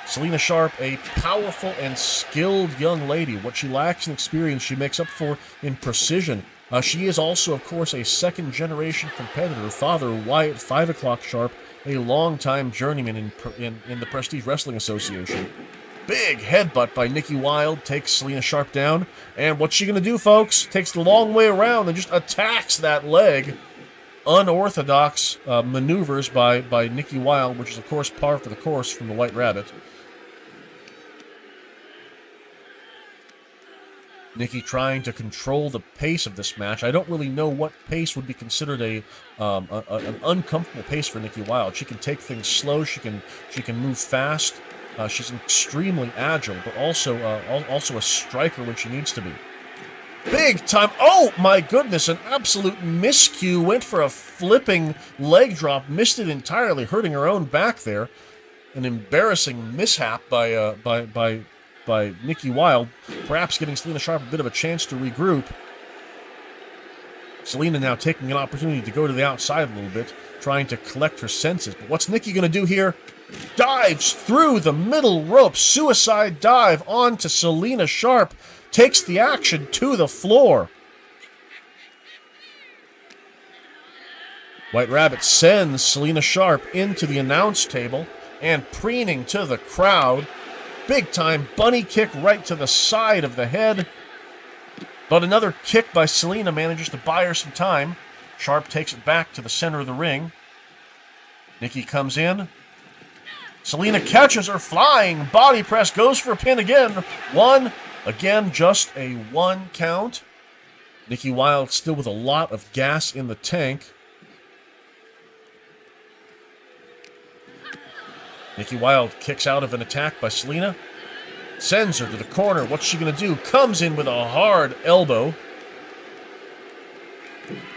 A: Selena Sharp, a powerful and skilled young lady. What she lacks in experience, she makes up for in precision. She is also, of course, a second-generation competitor. Father Wyatt 5 o'clock Sharp, a longtime journeyman in the Prestige Wrestling Association. Big headbutt by Nikki Wilde takes Selena Sharp down. And what's she going to do, folks? Takes the long way around and just attacks that leg. Unorthodox maneuvers by Nikki Wilde, which is, of course, par for the course from the White Rabbit. Nikki trying to control the pace of this match. I don't really know what pace would be considered an uncomfortable pace for Nikki Wilde. She can take things slow. She can move fast. She's extremely agile, but also a striker when she needs to be. Big time. Oh, my goodness. An absolute miscue. Went for a flipping leg drop. Missed it entirely, hurting her own back there. An embarrassing mishap by Nikki Wilde, perhaps giving Selena Sharp a bit of a chance to regroup. Selena now taking an opportunity to go to the outside a little bit, trying to collect her senses. But what's Nikki going to do here? Dives through the middle rope. Suicide dive onto Selena Sharp. Takes the action to the floor. White Rabbit sends Selena Sharp into the announce table and preening to the crowd. Big time bunny kick right to the side of the head. But another kick by Selena manages to buy her some time. Sharp takes it back to the center of the ring. Nikki comes in. Selena catches her, flying body press, goes for a pin again. One, again, just a 1 count. Nikki Wilde still with a lot of gas in the tank. Nikki Wilde kicks out of an attack by Selena. Sends her to the corner. What's she going to do? Comes in with a hard elbow.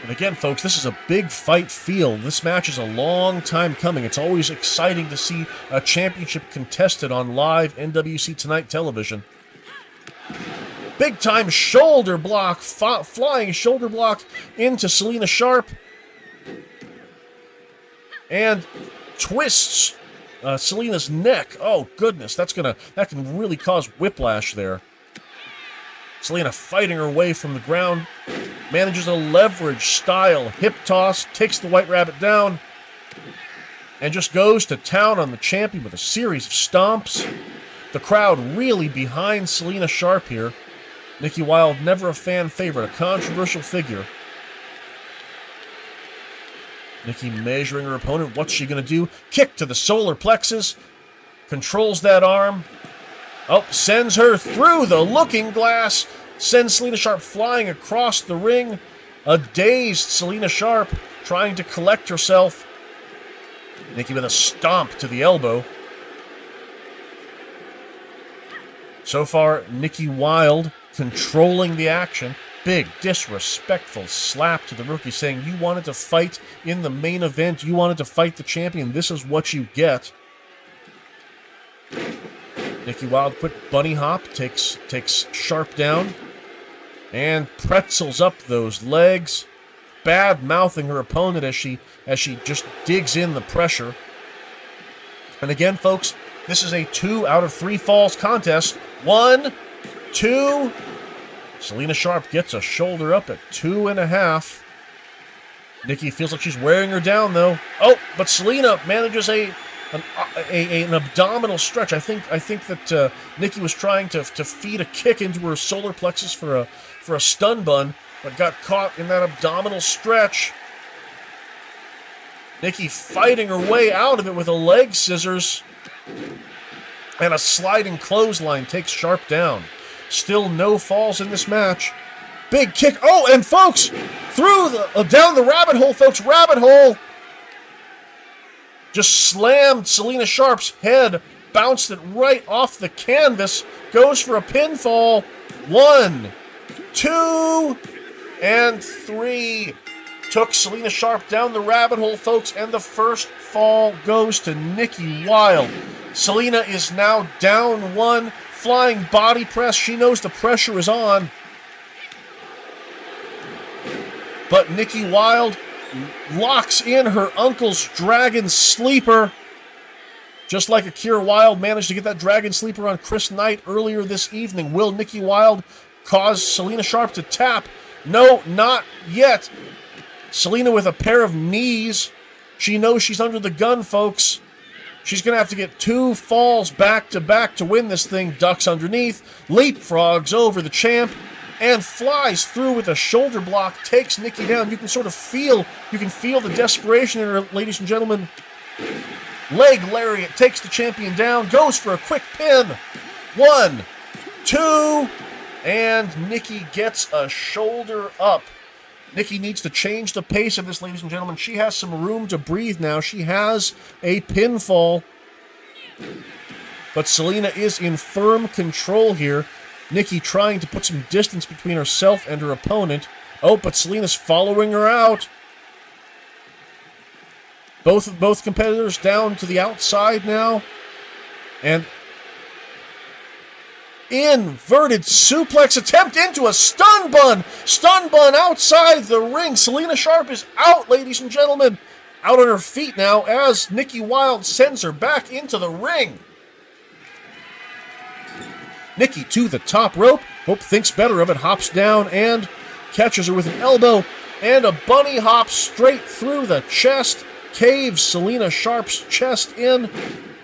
A: And again, folks, this is a big fight feel. This match is a long time coming. It's always exciting to see a championship contested on live NWC Tonight television. Big time shoulder block, flying shoulder block into Selena Sharp. And twists Selena's neck. Oh, goodness, that can really cause whiplash there. Selena fighting her way from the ground. Manages a leverage-style hip toss. Takes the White Rabbit down. And just goes to town on the champion with a series of stomps. The crowd really behind Selena Sharp here. Nikki Wilde, never a fan favorite, a controversial figure. Nikki measuring her opponent. What's she going to do? Kick to the solar plexus. Controls that arm. Oh, sends her through the looking glass. Sends Selena Sharp flying across the ring. A dazed Selena Sharp trying to collect herself. Nikki with a stomp to the elbow. So far, Nikki Wilde controlling the action. Big, disrespectful slap to the rookie saying, you wanted to fight in the main event. You wanted to fight the champion. This is what you get. Nikki Wilde, quick bunny hop, takes Sharp down. And pretzels up those legs. Bad-mouthing her opponent as she just digs in the pressure. And again, folks, this is a 2 out of 3 falls contest. 1, 2... Selena Sharp gets a shoulder up at 2.5. Nikki feels like she's wearing her down, though. Oh, but Selena manages an abdominal stretch. I think that Nikki was trying to feed a kick into her solar plexus for a stun bun, but got caught in that abdominal stretch. Nikki fighting her way out of it with a leg scissors. And a sliding clothesline takes Sharp down. Still no falls in this match. Big kick. Oh, and folks, down the rabbit hole, folks. Rabbit hole. Just slammed Selena Sharp's head. Bounced it right off the canvas. Goes for a pinfall. 1, 2, and 3. Took Selena Sharp down the rabbit hole, folks. And the first fall goes to Nikki Wilde. Selena is now down 1. Flying body press. She knows the pressure is on. But Nikki Wilde locks in her uncle's Dragon Sleeper. Just like Akira Wilde managed to get that Dragon Sleeper on Chris Knight earlier this evening. Will Nikki Wilde cause Selena Sharp to tap? No, not yet. Selena with a pair of knees. She knows she's under the gun, folks. She's going to have to get 2 falls back-to-back to win this thing. Ducks underneath, leapfrogs over the champ, and flies through with a shoulder block, takes Nikki down. You can feel the desperation in her, ladies and gentlemen. Leg lariat takes the champion down, goes for a quick pin. 1, 2, and Nikki gets a shoulder up. Nikki needs to change the pace of this, ladies and gentlemen. She has some room to breathe now. She has a pinfall. but Selena is in firm control here. Nikki trying to put some distance between herself and her opponent. Oh, but Selena's following her out. Both competitors down to the outside now. And inverted suplex attempt into a stun bun. Stun bun outside the ring. Selena Sharp is out, ladies and gentlemen. Out on her feet now as Nikki Wilde sends her back into the ring. Nikki to the top rope. Hope thinks better of it. Hops down and catches her with an elbow. And a bunny hop straight through the chest. Caves Selena Sharp's chest in.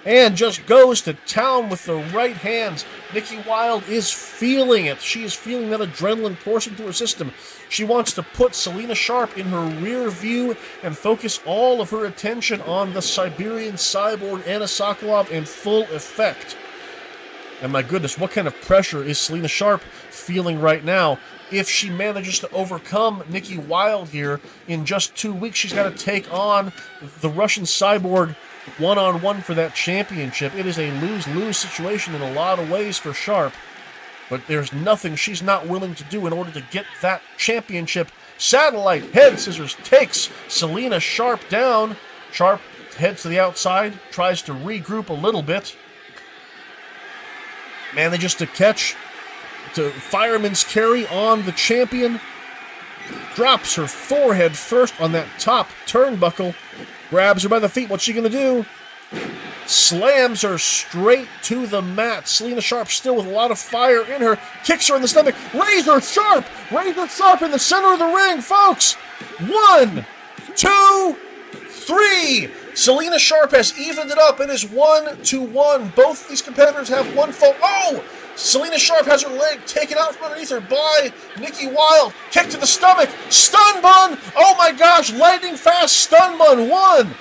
A: And just goes to town with the right hands. Nikki Wilde is feeling it. She is feeling that adrenaline coursing through her system. She wants to put Selena Sharp in her rear view and focus all of her attention on the Siberian cyborg Anna Sokolov in full effect. And my goodness, what kind of pressure is Selena Sharp feeling right now? If she manages to overcome Nikki Wilde here, in just 2 weeks she's got to take on the Russian cyborg one-on-one for that championship. It is a lose-lose situation in a lot of ways for Sharp, but there's nothing she's not willing to do in order to get that championship. Satellite head scissors takes Selena Sharp down. Sharp heads to the outside, tries to regroup a little bit, manages to catch to fireman's carry on the champion, drops her forehead first on that top turnbuckle, grabs her by the feet. What's she going to do? Slams her straight to the mat. Selena Sharp still with a lot of fire in her. Kicks her in the stomach. Razor Sharp in the center of the ring, folks. 1, 2, 3. Selena Sharp has evened it up. It is 1-1. Both of these competitors have one fall. Oh! Selena Sharp has her leg taken out from underneath her by Nikki Wilde. Kick to the stomach. Stun bun. Oh my gosh. Lightning fast stun bun. 1,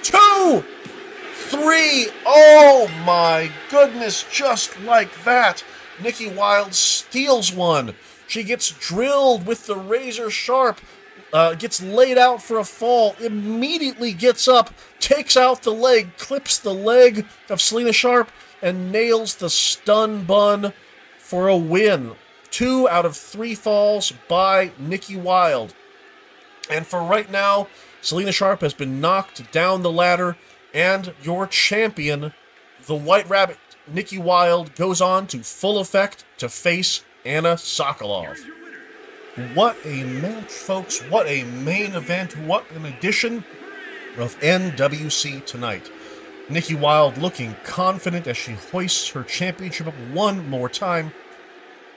A: 2, 3. Oh my goodness. Just like that. Nikki Wilde steals one. She gets drilled with the razor sharp. Gets laid out for a fall. Immediately gets up. Takes out the leg. Clips the leg of Selena Sharp. And nails the stun bun for a win. 2 out of 3 falls by Nikki Wilde. And for right now, Selena Sharp has been knocked down the ladder, and your champion, the White Rabbit, Nikki Wilde, goes on to Full Effect to face Anna Sokolov. What a match, folks. What a main event. What an edition of NWC Tonight. Nikki Wilde looking confident as she hoists her championship up one more time.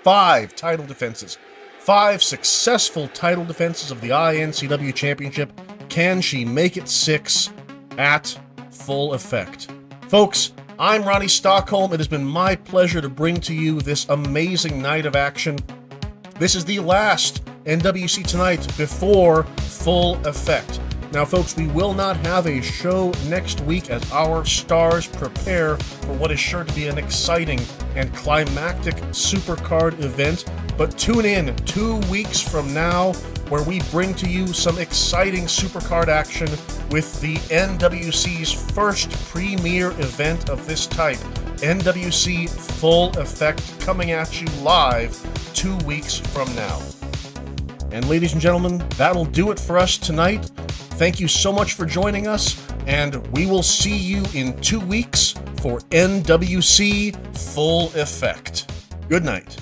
A: 5 title defenses. 5 successful title defenses of the INCW Championship. Can she make it 6 at Full Effect? Folks, I'm Ronnie Stockholm. It has been my pleasure to bring to you this amazing night of action. This is the last NWC Tonight before Full Effect. Now, folks, we will not have a show next week as our stars prepare for what is sure to be an exciting and climactic supercard event. But tune in 2 weeks from now where we bring to you some exciting supercard action with the NWC's first premier event of this type, NWC Full Effect, coming at you live 2 weeks from now. And ladies and gentlemen, that'll do it for us tonight. Thank you so much for joining us, and we will see you in 2 weeks for NWC Full Effect. Good night.